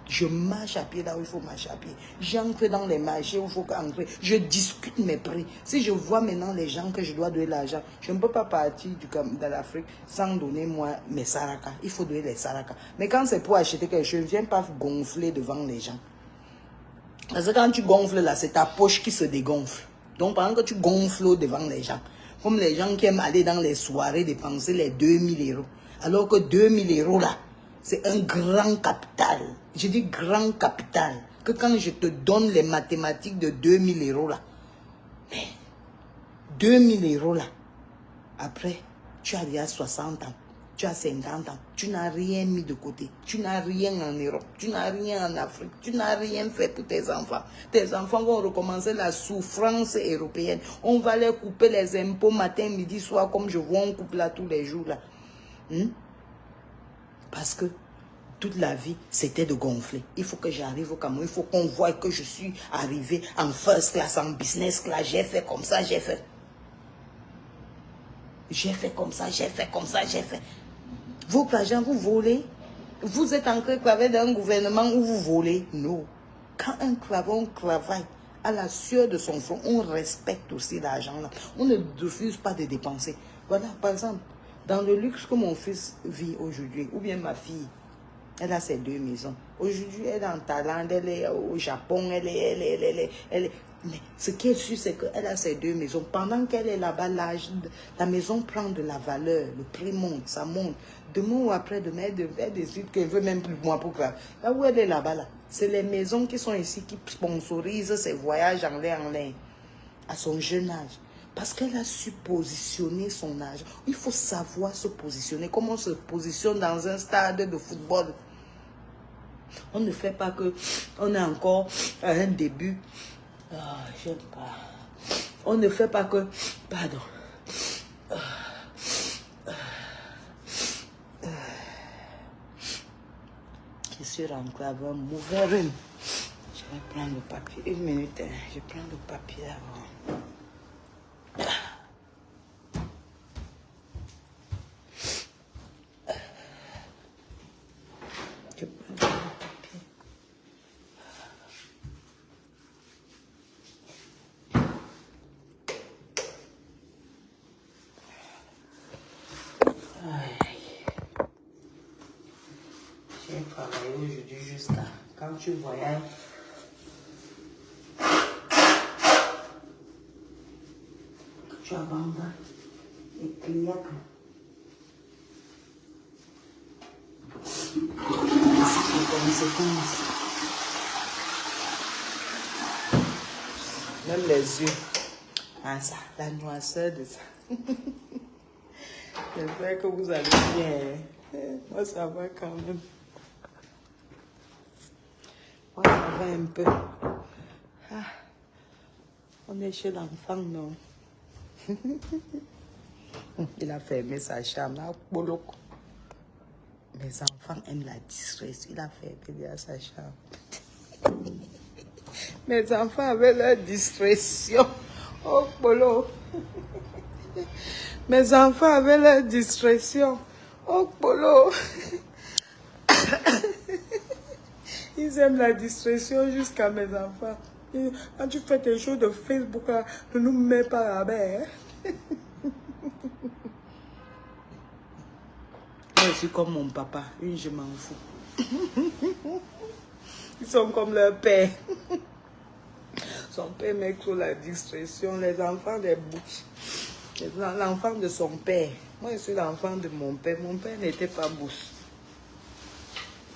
Je marche à pied là où il faut marcher à pied. J'entre dans les marchés où il faut entrer. Je discute mes prix. Si je vois maintenant les gens que je dois donner l'argent, je ne peux pas partir de l'Afrique sans donner moi mes sarakas. Il faut donner les sarakas. Mais quand c'est pour acheter quelque chose, je ne viens pas gonfler devant les gens. Parce que quand tu gonfles là, c'est ta poche qui se dégonfle. Donc pendant que tu gonfles devant les gens, comme les gens qui aiment aller dans les soirées dépenser les 2000 €. Alors que 2000 € là, c'est un grand capital. Je dis grand capital. Que quand je te donne les mathématiques de 2000 € là, 2000 € là, après, tu as déjà 60 ans, tu as 50 ans, tu n'as rien mis de côté, tu n'as rien en Europe, tu n'as rien en Afrique, tu n'as rien fait pour tes enfants. Tes enfants vont recommencer la souffrance européenne. On va leur couper les impôts matin, midi, soir, comme je vois, on coupe là tous les jours là. Parce que toute la vie, c'était de gonfler. Il faut que j'arrive au Cameroun, il faut qu'on voie que je suis arrivé en first class, en business class, j'ai fait comme ça, j'ai fait. J'ai fait comme ça, j'ai fait comme ça, j'ai fait. Votre argent, vous volez. Vous êtes en train de travailler dans un gouvernement où vous volez. Non. Quand un clavon travaille à la sueur de son front, on respecte aussi l'argent là. On ne refuse pas de dépenser. Voilà, par exemple, dans le luxe que mon fils vit aujourd'hui, ou bien ma fille, elle a ses 2 maisons. Aujourd'hui, elle est en Thaïlande, elle est au Japon, elle est. Mais ce qui est sûr, c'est qu'elle a ses 2 maisons. Pendant qu'elle est là-bas, la maison prend de la valeur, le prix monte, ça monte. Demain ou après-demain, elle décide qu'elle veut même plus de moi pour faire. Là où elle est là-bas, là, c'est les maisons qui sont ici qui sponsorisent ses voyages en l'air à son jeune âge. Parce qu'elle a su positionner son âge. Il faut savoir se positionner. Comment on se positionne dans un stade de football. On ne fait pas que on est encore à un début. Ah, j'aime pas. On ne fait pas que... Pardon. Je suis rentrée avec un mauvais rhume. Je vais prendre le papier. 1 minute. Je prends le papier avant. Je prends le papier. J'ai travaillé aujourd'hui jusqu'à quand tu voyages. Tu abandonnes les clients. Les conséquences. Même les yeux. Ah ça, la noirceur de ça. J'espère que vous allez bien. Moi ça va quand même. Moi ça va un peu. Ah, on est chez l'enfant, non? Il a fermé sa chambre. Là, mes enfants aiment la distress. Il a fermé sa chambre. Mes enfants avaient leur discrétion. Oh, Polo. Mes enfants avaient leur discrétion. Oh, Polo. Ils aiment la discrétion jusqu'à mes enfants. Quand tu fais tes choses de Facebook, là, ne nous mets pas la mer. Je suis comme mon papa. Je m'en fous. Ils sont comme leur père. Son père met trop la discrétion. Les enfants des bouches. L'enfant de son père. Moi, je suis l'enfant de mon père. Mon père n'était pas bouche.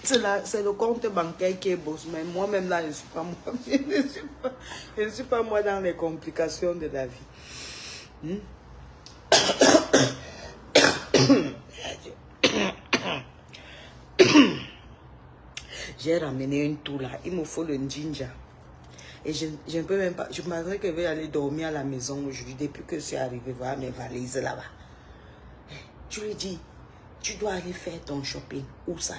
C'est le compte bancaire qui est boss. Mais moi-même, là, je ne suis pas moi. Je ne suis pas moi dans les complications de la vie. J'ai ramené une toux là. Il me faut le ginger. Et je ne peux même pas. Je m'attendais que je vais aller dormir à la maison aujourd'hui. Depuis que je suis arrivée voir mes valises là-bas. Je lui dis, tu dois aller faire ton shopping. Où ça?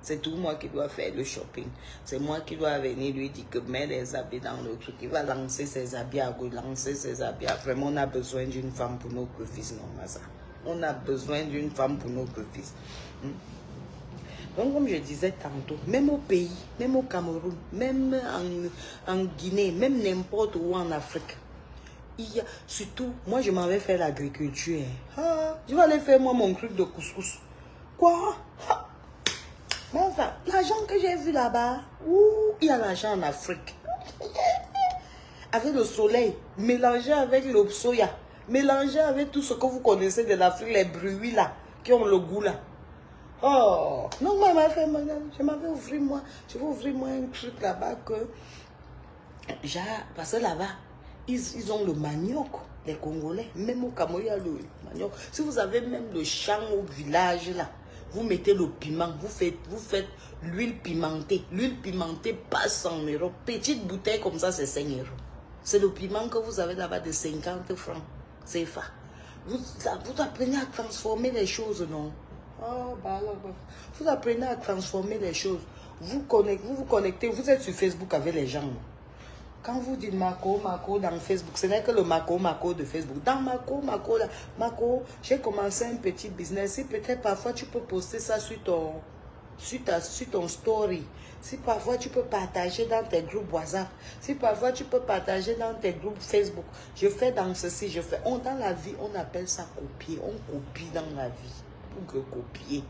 C'est tout moi qui dois faire le shopping. C'est moi qui dois venir lui dire que mets les habits dans le truc. Il va lancer ses habits à gauche, lancer ses habits. Vraiment, on a besoin d'une femme pour notre fils, non, Massa. On a besoin d'une femme pour notre fils. Donc, comme je disais tantôt, même au pays, même au Cameroun, même en Guinée, même n'importe où en Afrique, il y a, surtout, moi je m'en vais faire l'agriculture. Ah, je vais aller faire moi mon truc de couscous. Quoi? Ah. Mais enfin, l'argent que j'ai vu là-bas, il y a l'argent en Afrique. Avec le soleil, mélangé avec le soya, mélangé avec tout ce que vous connaissez de l'Afrique, les bruits là, qui ont le goût là. Oh, non, moi, je m'avais ouvert moi, je vais ouvrir moi un truc là-bas que, parce que là-bas, ils ont le manioc, les Congolais, même au Cameroun, il y a le manioc. Si vous avez même le champ au village là, vous mettez le piment, vous faites l'huile pimentée. L'huile pimentée passe 100 €. Petite bouteille comme ça, c'est 5 €. C'est le piment que vous avez là-bas de 50 francs. C'est ça. Vous apprenez à transformer les choses, non? Oh, bah, vous apprenez à transformer les choses. Vous vous connectez, vous êtes sur Facebook avec les gens. Quand vous dites Mako dans Facebook, ce n'est que le Mako de Facebook. Dans Mako, là, Mako, j'ai commencé un petit business. Si peut-être parfois tu peux poster ça sur ton story. Si parfois tu peux partager dans tes groupes WhatsApp. Si parfois tu peux partager dans tes groupes Facebook. Je fais dans ceci, je fais. Dans la vie, on appelle ça copier. On copie dans la vie. Pour que copier.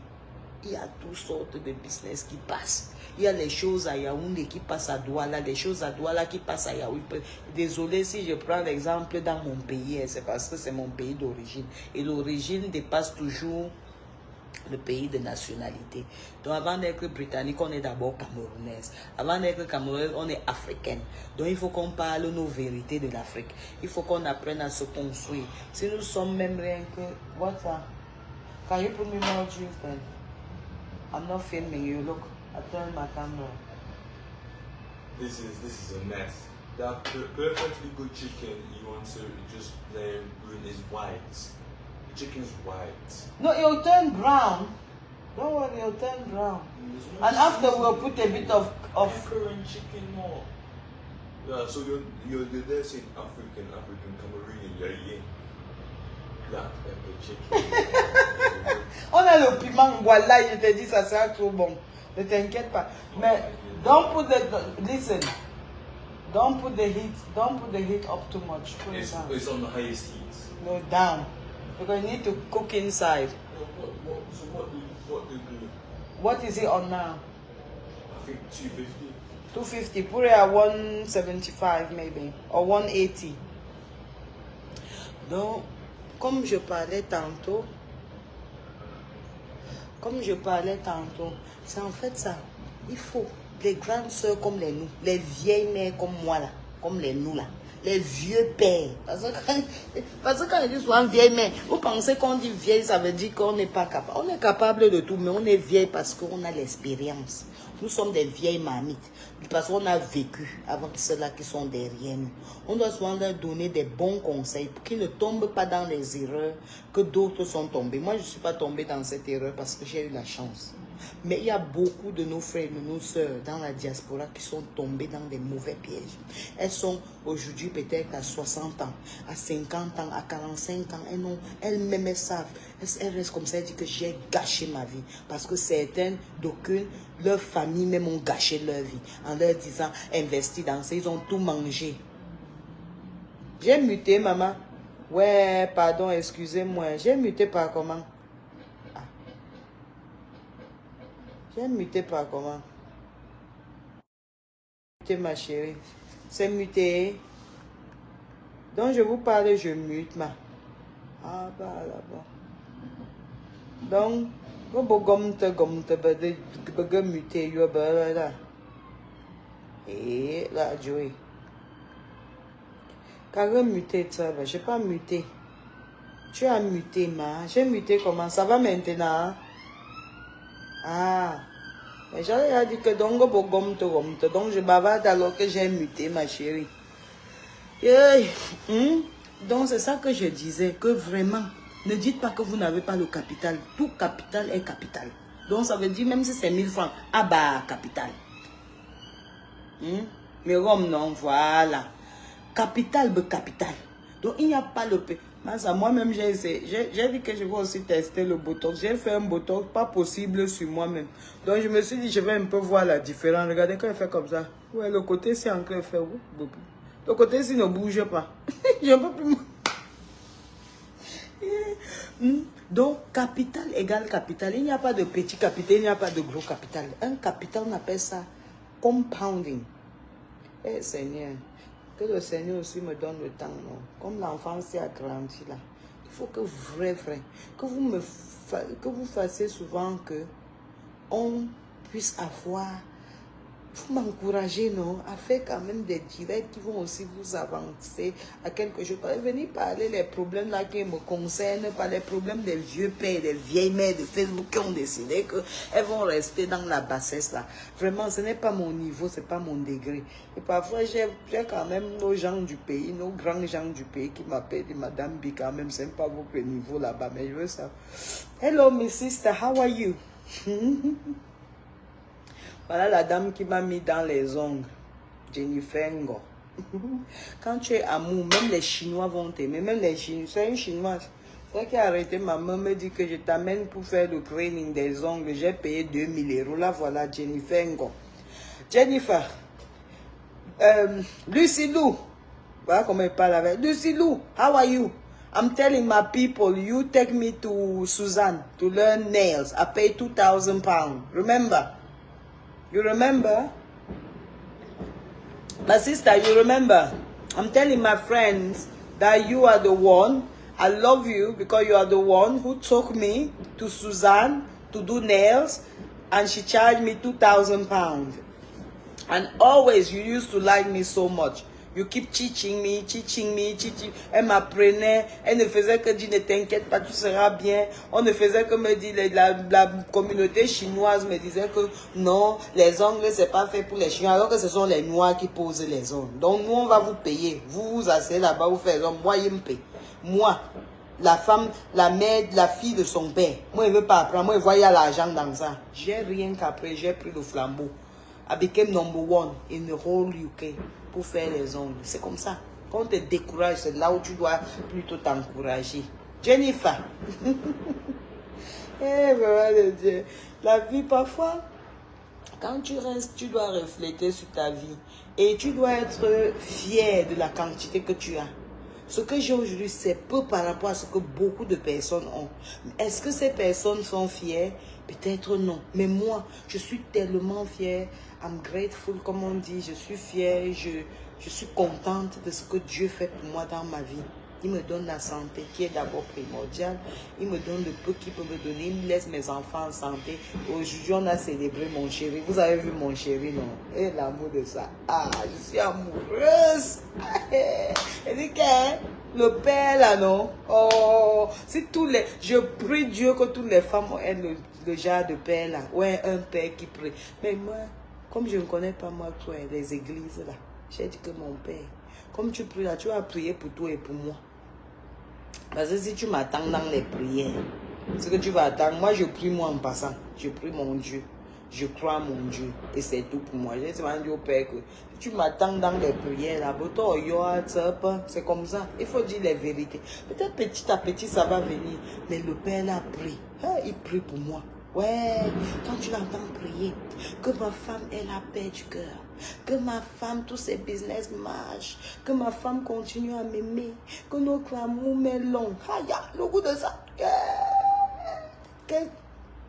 Il y a toutes sortes de business qui passent. Il y a les choses à Yaoundé qui passent à Douala, les choses à Douala qui passent à Yaoundé. Désolé si je prends l'exemple dans mon pays, c'est parce que c'est mon pays d'origine. Et l'origine dépasse toujours le pays de nationalité. Donc avant d'être britannique, on est d'abord camerounaise. Avant d'être camerounaise, on est africaine. Donc il faut qu'on parle nos vérités de l'Afrique. Il faut qu'on apprenne à se construire. Si nous sommes même rien que... What's that? Can you put me more juice then? I'm not filming you. Look, I turned my camera. This is a mess. That perfectly good chicken you want to just ruin is white. The chicken is white. No, it'll turn brown. Don't worry, it'll turn brown. And after we'll put a bit of pepper and chicken more. Yeah, so you're there saying African Cameroonian, yeah. Black pepper chicken. On a le piment, voilà, je te dis, ça sera trop bon. Ne t'inquiète pas. Mais don't put the heat up too much. Put it down. It's on the highest heat. No, down. Because you need to cook inside. What degree? What is it on now? I think 250. 250. Put it at 175 maybe. Or 180. Donc, comme je parlais tantôt, c'est en fait ça. Il faut les grandes soeurs comme nous, les vieilles mères comme moi là, comme nous là, les vieux pères. Parce que quand ils disent souvent vieille mère, vous pensez qu'on dit vieille, ça veut dire qu'on n'est pas capable. On est capable de tout, mais on est vieille parce qu'on a l'expérience. Nous sommes des vieilles mamites, parce qu'on a vécu avant ceux-là qui sont derrière nous. On doit souvent leur donner des bons conseils pour qu'ils ne tombent pas dans les erreurs que d'autres sont tombés. Moi, je ne suis pas tombée dans cette erreur parce que j'ai eu la chance. Mais il y a beaucoup de nos frères et de nos sœurs dans la diaspora qui sont tombés dans des mauvais pièges. Elles sont aujourd'hui peut-être à 60 ans, à 50 ans, à 45 ans. Elles-mêmes elles savent. Elles restent comme ça, elles disent que j'ai gâché ma vie. Parce que certaines, d'aucunes, leur famille même ont gâché leur vie. En leur disant, investis dans ça, ils ont tout mangé. J'ai muté, maman. Ouais, pardon, excusez-moi. J'ai muté par comment? J'ai muté par comment? Muté, ma chérie. C'est muté. Donc, je vous parle, je mute, ma. Ah, bah, là-bas. Donc, vous pouvez muter, là. Et là, Joey. Quand muté, ça va. Je n'ai pas muté. Tu as muté, ma. J'ai muté comment? Ça va maintenant? Ah. Mais j'avais dit que donc je bavarde alors que j'ai muté, ma chérie. Donc c'est ça que je disais, que vraiment, ne dites pas que vous n'avez pas le capital. Tout capital est capital. Donc ça veut dire même si c'est 1000 francs, ah bah capital. Mais Rome non, voilà. Capital, capital. Donc il n'y a pas le... Moi-même, j'ai essayé. J'ai dit que je vais aussi tester le botox. J'ai fait un botox pas possible sur moi-même. Donc, je me suis dit, je vais un peu voir la différence. Regardez quand il fait comme ça. Ouais, le côté-ci encore fait. Le côté-ci ne bouge pas. Je ne peux plus. Donc, capital égale capital. Il n'y a pas de petit capital, il n'y a pas de gros capital. Un capital, on appelle ça compounding. Eh, Seigneur. Que le Seigneur aussi me donne le temps, non? Comme l'enfant s'est agrandi là. Il faut que que vous fassiez souvent que on puisse avoir, vous m'encouragez, non? À faire quand même des directs qui vont aussi vous avancer à quelque chose. Venez parler les problèmes là qui me concernent, pas les problèmes des vieux pères, des vieilles mères de Facebook qui ont décidé qu'elles vont rester dans la bassesse là. Vraiment, ce n'est pas mon niveau, ce n'est pas mon degré. Et parfois, j'ai quand même nos gens du pays, nos grands gens du pays qui m'appellent, Madame B, quand même, ce n'est pas votre niveau là-bas, mais je veux ça. Hello, my sister, how are you? Voilà la dame qui m'a mis dans les ongles. Jennifer Ngo. Quand tu es amour, même les Chinois vont t'aimer. Même les Chinois. C'est une Chinoise. C'est vrai qui a arrêté ma maman, me dit que je t'amène pour faire le training des ongles. J'ai payé 2000 €. Là, voilà, Jennifer Ngo. Jennifer. Lucy Lou. Voilà comment elle parle avec. Lucy Lou, how are you? I'm telling my people, you take me to Suzanne to learn nails. I pay 2,000 pounds. Remember? You remember? My sister, you remember? I'm telling my friends that you are the one. I love you because you are the one who took me to Suzanne to do nails, and she charged me 2,000 pounds. And always you used to like me so much. You keep teaching me. Elle m'apprenait. Elle ne faisait que dire ne t'inquiète pas, tu seras bien. On ne faisait que me dire, la communauté chinoise me disait que non, les ongles c'est pas fait pour les Chinois, alors que ce sont les Noirs qui posent les ongles. Donc nous on va vous payer. Vous vous asseyez là-bas, vous faites les ongles. Moi il me paye. Moi, la femme, la mère, la fille de son père. Moi il veut pas apprendre. Moi il voyait l'argent dans ça. J'ai rien qu'après, j'ai pris le flambeau. I became #1 in the whole UK pour faire les ongles. C'est comme ça. Quand on te décourage, c'est là où tu dois plutôt t'encourager. Jennifer. Eh, maman de Dieu. La vie, parfois, quand tu restes, tu dois refléter sur ta vie. Et tu dois être fier de la quantité que tu as. Ce que j'ai aujourd'hui, c'est peu par rapport à ce que beaucoup de personnes ont. Est-ce que ces personnes sont fières? Peut-être non. Mais moi, je suis tellement fière. I'm grateful, comme on dit. Je suis fière. Je suis contente de ce que Dieu fait pour moi dans ma vie. Il me donne la santé qui est d'abord primordiale. Il me donne le peu qu'il peut me donner. Il me laisse mes enfants en santé. Aujourd'hui, on a célébré mon chéri. Vous avez vu mon chéri, non? Et l'amour de ça. Ah, je suis amoureuse. Elle dit que le père, là, non? Oh, si tous les... Je prie Dieu que toutes les femmes aient le genre de père, là. Ouais, un père qui prie. Mais moi, comme je ne connais pas, moi, toi, les églises, là, j'ai dit que mon père, comme tu pries là, tu vas prier pour toi et pour moi. Parce que si tu m'attends dans les prières, ce que tu vas attendre, moi je prie moi en passant. Je prie mon Dieu. Je crois mon Dieu. Et c'est tout pour moi. J'ai demandé au Père que si tu m'attends dans les prières, là, c'est comme ça. Il faut dire les vérités. Peut-être petit à petit ça va venir. Mais le Père là prie. Il prie pour moi. Ouais, quand tu l'entends prier, que ma femme ait la paix du cœur, que ma femme, tous ses business marchent, que ma femme continue à m'aimer, que notre amour m'est long. Le goût de ça.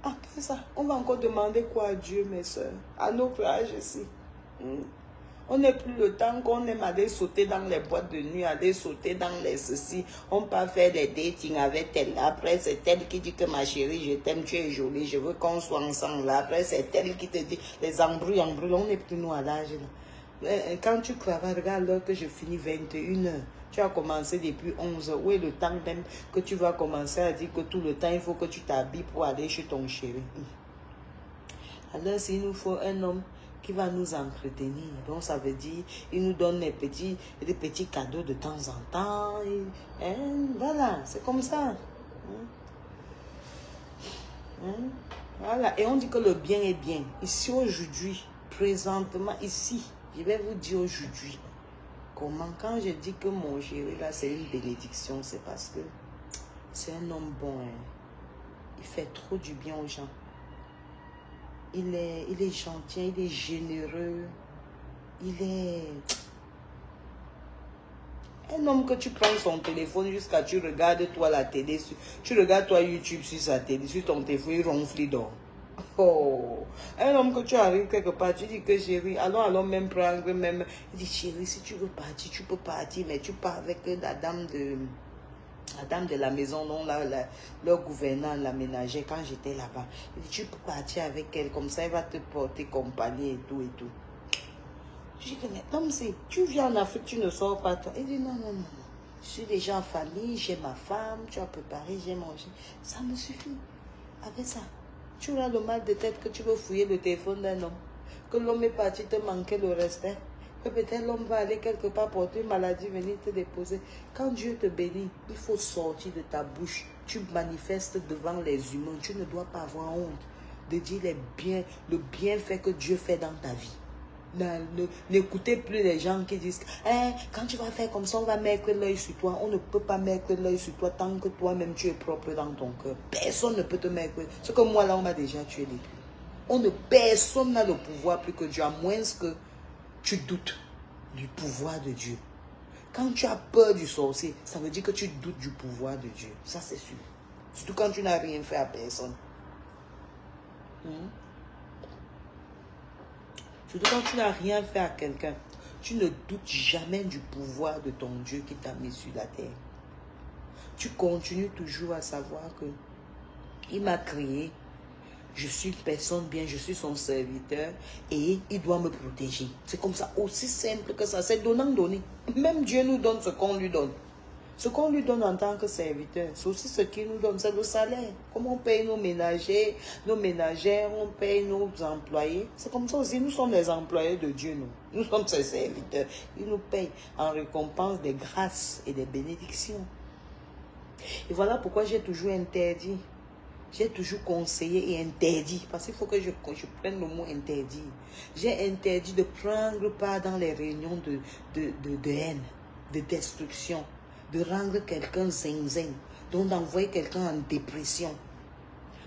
Après ça, on va encore demander quoi à Dieu, mes soeurs, à notre âge ici. On n'est plus le temps qu'on aime aller sauter dans les boîtes de nuit, aller sauter dans les ceci. On peut faire des dating avec elle. Après, c'est elle qui dit que ma chérie, je t'aime, tu es jolie, je veux qu'on soit ensemble. Après, c'est elle qui te dit les embrouilles. On n'est plus nous à l'âge. Quand tu travailles, regarde l'heure que je finis 21h. Tu as commencé depuis 11h. Où est le temps même que tu vas commencer à dire que tout le temps, il faut que tu t'habilles pour aller chez ton chéri? Alors, s'il nous faut un homme qui va nous entretenir. Donc, ça veut dire, il nous donne des petits cadeaux de temps en temps. Et voilà, c'est comme ça. Voilà, et on dit que le bien est bien. Ici, aujourd'hui, présentement, ici, je vais vous dire aujourd'hui, comment, quand je dis que mon chéri, là, c'est une bénédiction, c'est parce que c'est un homme bon. Il fait trop du bien aux gens. Il est gentil, il est généreux. Il est un homme que tu prends son téléphone jusqu'à tu regardes toi la télé, tu regardes toi YouTube sur sa télé, sur ton téléphone, il ronfle, il dort. Oh, un homme que tu arrives quelque part, tu dis que chérie, allons même prendre, même. Il dit chérie, si tu veux partir, tu peux partir, mais tu pars avec la dame de la maison, non, leur gouvernant, la ménagère, quand j'étais là-bas. Il dit, tu peux partir avec elle, comme ça, elle va te porter compagnie et tout et tout. Je dis, mais non, mais tu viens en Afrique, tu ne sors pas, toi. Il dit, non. Je suis déjà en famille, j'ai ma femme, tu as préparé, j'ai mangé. Ça me suffit. Avec ça, tu as le mal de tête que tu veux fouiller le téléphone d'un homme. Que l'homme est parti te manquer le respect. Que peut-être l'homme va aller quelque part porter une maladie, venir te déposer. Quand Dieu te bénit, il faut sortir de ta bouche. Tu manifestes devant les humains. Tu ne dois pas avoir honte de dire le bienfait que Dieu fait dans ta vie. N'écoutez plus les gens qui disent eh, quand tu vas faire comme ça, on va mettre l'œil sur toi. On ne peut pas mettre l'œil sur toi tant que toi-même tu es propre dans ton cœur. Personne ne peut te mettre. C'est comme moi là, on m'a déjà tué depuis. Personne n'a le pouvoir plus que Dieu, à moins que tu doutes du pouvoir de Dieu. Quand tu as peur du sorcier, ça veut dire que tu doutes du pouvoir de Dieu. Ça, c'est sûr. Surtout quand tu n'as rien fait à personne. Surtout quand tu n'as rien fait à quelqu'un, tu ne doutes jamais du pouvoir de ton Dieu qui t'a mis sur la terre. Tu continues toujours à savoir que il m'a créé, je suis une personne bien, je suis son serviteur et il doit me protéger. C'est comme ça, aussi simple que ça. C'est donnant-donné. Même Dieu nous donne ce qu'on lui donne. Ce qu'on lui donne en tant que serviteur, c'est aussi ce qu'il nous donne, c'est le salaire. Comme on paye nos ménagères, on paye nos employés. C'est comme ça aussi, nous sommes les employés de Dieu, nous. Nous sommes ses serviteurs. Il nous paye en récompense des grâces et des bénédictions. Et voilà pourquoi j'ai toujours interdit. J'ai toujours conseillé et interdit, parce qu'il faut que je prenne le mot interdit. J'ai interdit de prendre part dans les réunions de haine, de destruction, de rendre quelqu'un zinzin, donc d'envoyer quelqu'un en dépression.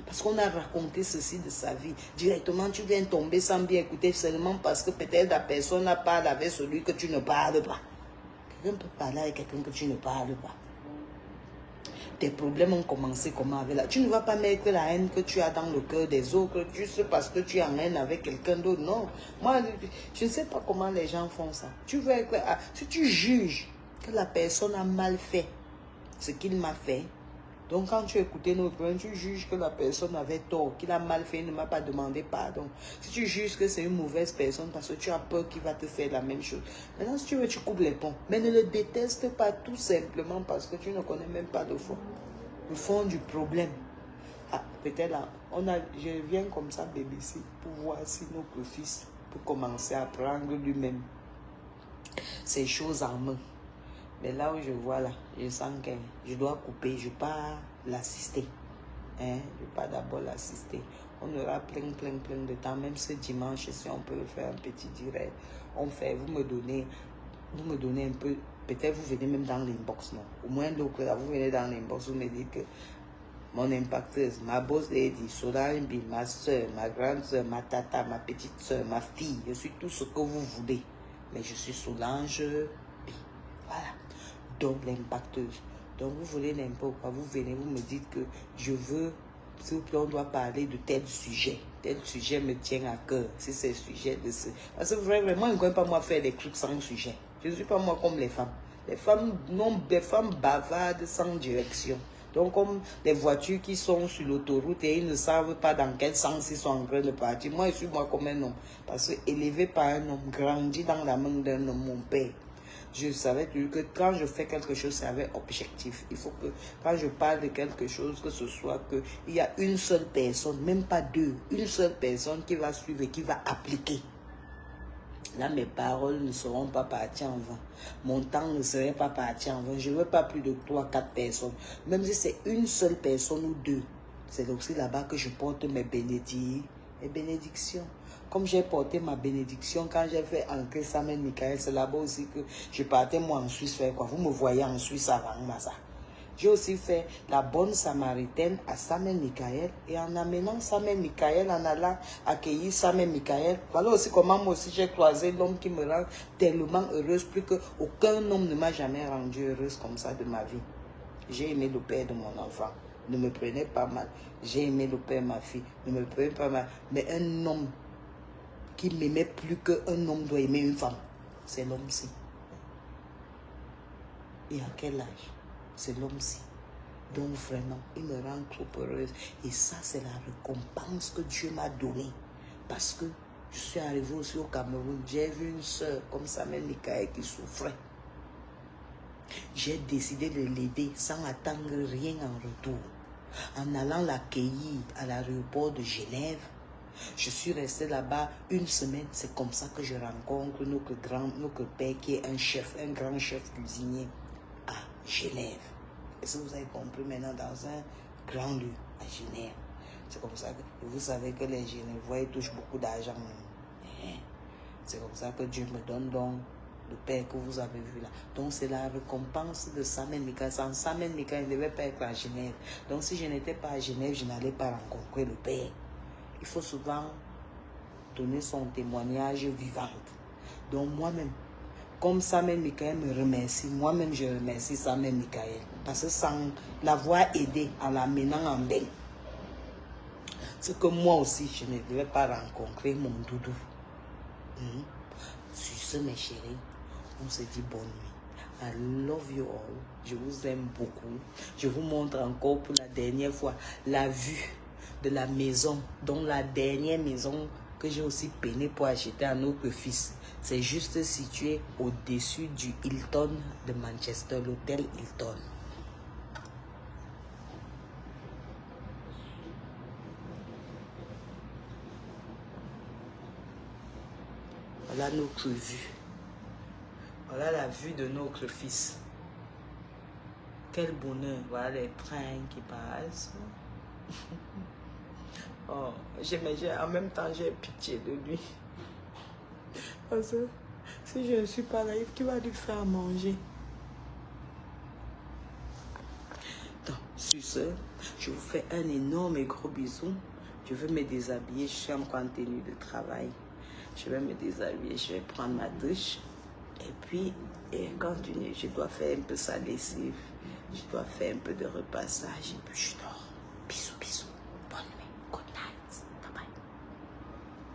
Parce qu'on a raconté ceci de sa vie. Directement, tu viens tomber sans bien écouter, seulement parce que peut-être la personne a parlé avec celui que tu ne parles pas. Quelqu'un peut parler avec quelqu'un que tu ne parles pas. Tes problèmes ont commencé comment avec la... Tu ne vas pas mettre la haine que tu as dans le cœur des autres juste parce que tu es en haine avec quelqu'un d'autre. Non. Moi, je ne sais pas comment les gens font ça. Tu veux que... Si tu juges que la personne a mal fait ce qu'il m'a fait, donc quand tu écoutes notre point, tu juges que la personne avait tort, qu'il a mal fait, il ne m'a pas demandé pardon. Si tu juges que c'est une mauvaise personne parce que tu as peur qu'il va te faire la même chose. Maintenant, si tu veux, tu coupes les ponts. Mais ne le déteste pas tout simplement parce que tu ne connais même pas le fond. Le fond du problème. Ah, peut-être là, je viens comme ça, bébé, ici, pour voir si notre fils peut commencer à prendre lui-même ces choses en main. Mais là où je vois là, je sens que je dois couper, je ne vais pas l'assister. Hein? Je ne vais pas d'abord l'assister. On aura plein de temps, même ce dimanche, si on peut faire un petit direct. On fait, vous me donnez un peu, peut-être vous venez même dans l'inbox, non? Au moins, donc là, vous venez dans l'inbox, vous me dites que mon impacteuse, ma boss lady, Solange, ma soeur, ma grande soeur, ma tata, ma petite soeur, ma fille, je suis tout ce que vous voulez. Mais je suis Solange B. Voilà. Donc l'impacteuse. Donc vous voulez n'importe quoi, vous venez, vous me dites que je veux, s'il vous plaît, on doit parler de tel sujet me tient à cœur, si c'est le sujet de ce... Parce que vraiment, je ne connais pas moi faire des trucs sans sujet. Je ne suis pas moi comme les femmes. Les femmes bavardes sans direction. Donc comme les voitures qui sont sur l'autoroute et ils ne savent pas dans quel sens ils sont en train de partir. Moi, je suis moi comme un homme. Parce que élevé par un homme, grandi dans la main d'un homme, mon père. Je savais toujours que quand je fais quelque chose, c'est avec objectif. Il faut que quand je parle de quelque chose, que ce soit qu'il y a une seule personne, même pas deux, une seule personne qui va suivre et qui va appliquer. Là, mes paroles ne seront pas parties en vain. Mon temps ne serait pas parti en vain. Je ne veux pas plus de 3, 4 personnes. Même si c'est une seule personne ou deux. C'est aussi là-bas que je porte mes bénédictions. Comme j'ai porté ma bénédiction quand j'ai fait entrer Samuel Michael, c'est là-bas aussi que je partais moi en Suisse faire quoi. Vous me voyez en Suisse avant ça. J'ai aussi fait la bonne samaritaine à Samuel Michael et en amenant Samuel Michael, en allant accueillir Samuel Michael. Voilà aussi comment moi aussi j'ai croisé l'homme qui me rend tellement heureuse, plus qu'aucun homme ne m'a jamais rendue heureuse comme ça de ma vie. J'ai aimé le père de mon enfant. Ne me prenez pas mal. J'ai aimé le père de ma fille. Ne me prenez pas mal. Mais un homme qui m'aimait plus qu'un homme doit aimer une femme, c'est l'homme-ci. Et à quel âge? C'est l'homme-ci. Donc vraiment, il me rend trop heureuse. Et ça, c'est la récompense que Dieu m'a donnée. Parce que je suis arrivée aussi au Cameroun. J'ai vu une soeur comme Samuel Michael qui souffrait. J'ai décidé de l'aider sans attendre rien en retour. En allant l'accueillir à l'aéroport de Genève, je suis restée là-bas une semaine. C'est comme ça que je rencontre notre père qui est un grand chef cuisinier à Genève. Est-ce que vous avez compris maintenant, dans un grand lieu à Genève? C'est comme ça que vous savez que les Genevois touchent beaucoup d'argent. C'est comme ça que Dieu me donne donc le Père que vous avez vu là. Donc c'est la récompense de Sam Mika. Sans Sam Mika, il ne devait pas être à Genève. Donc si je n'étais pas à Genève, je n'allais pas rencontrer le Père. Il faut souvent donner son témoignage vivant. Donc moi-même, comme Samuel Michael me remercie, moi-même je remercie Samuel Michael. Parce que sans l'avoir aidé en l'amenant en bain, c'est que moi aussi, je ne devais pas rencontrer mon doudou. Sur ce, mes chéris, on se dit bonne nuit. I love you all. Je vous aime beaucoup. Je vous montre encore pour la dernière fois la vue de la maison, dont la dernière maison que j'ai aussi peiné pour acheter à notre fils. C'est juste situé au-dessus du Hilton de Manchester, l'hôtel Hilton. Voilà notre vue. Voilà la vue de notre fils. Quel bonheur. Voilà les trains qui passent. Oh, en même temps, j'ai pitié de lui. Parce que si je ne suis pas là, qui va lui faire manger? Donc, sur ce, je vous fais un énorme et gros bisou. Je veux me déshabiller. Je suis encore en tenue de travail. Je vais me déshabiller. Je vais prendre ma douche. Et puis, continuer. Je dois faire un peu sa lessive. Je dois faire un peu de repassage. Et puis, je dors. Bisous, bisous.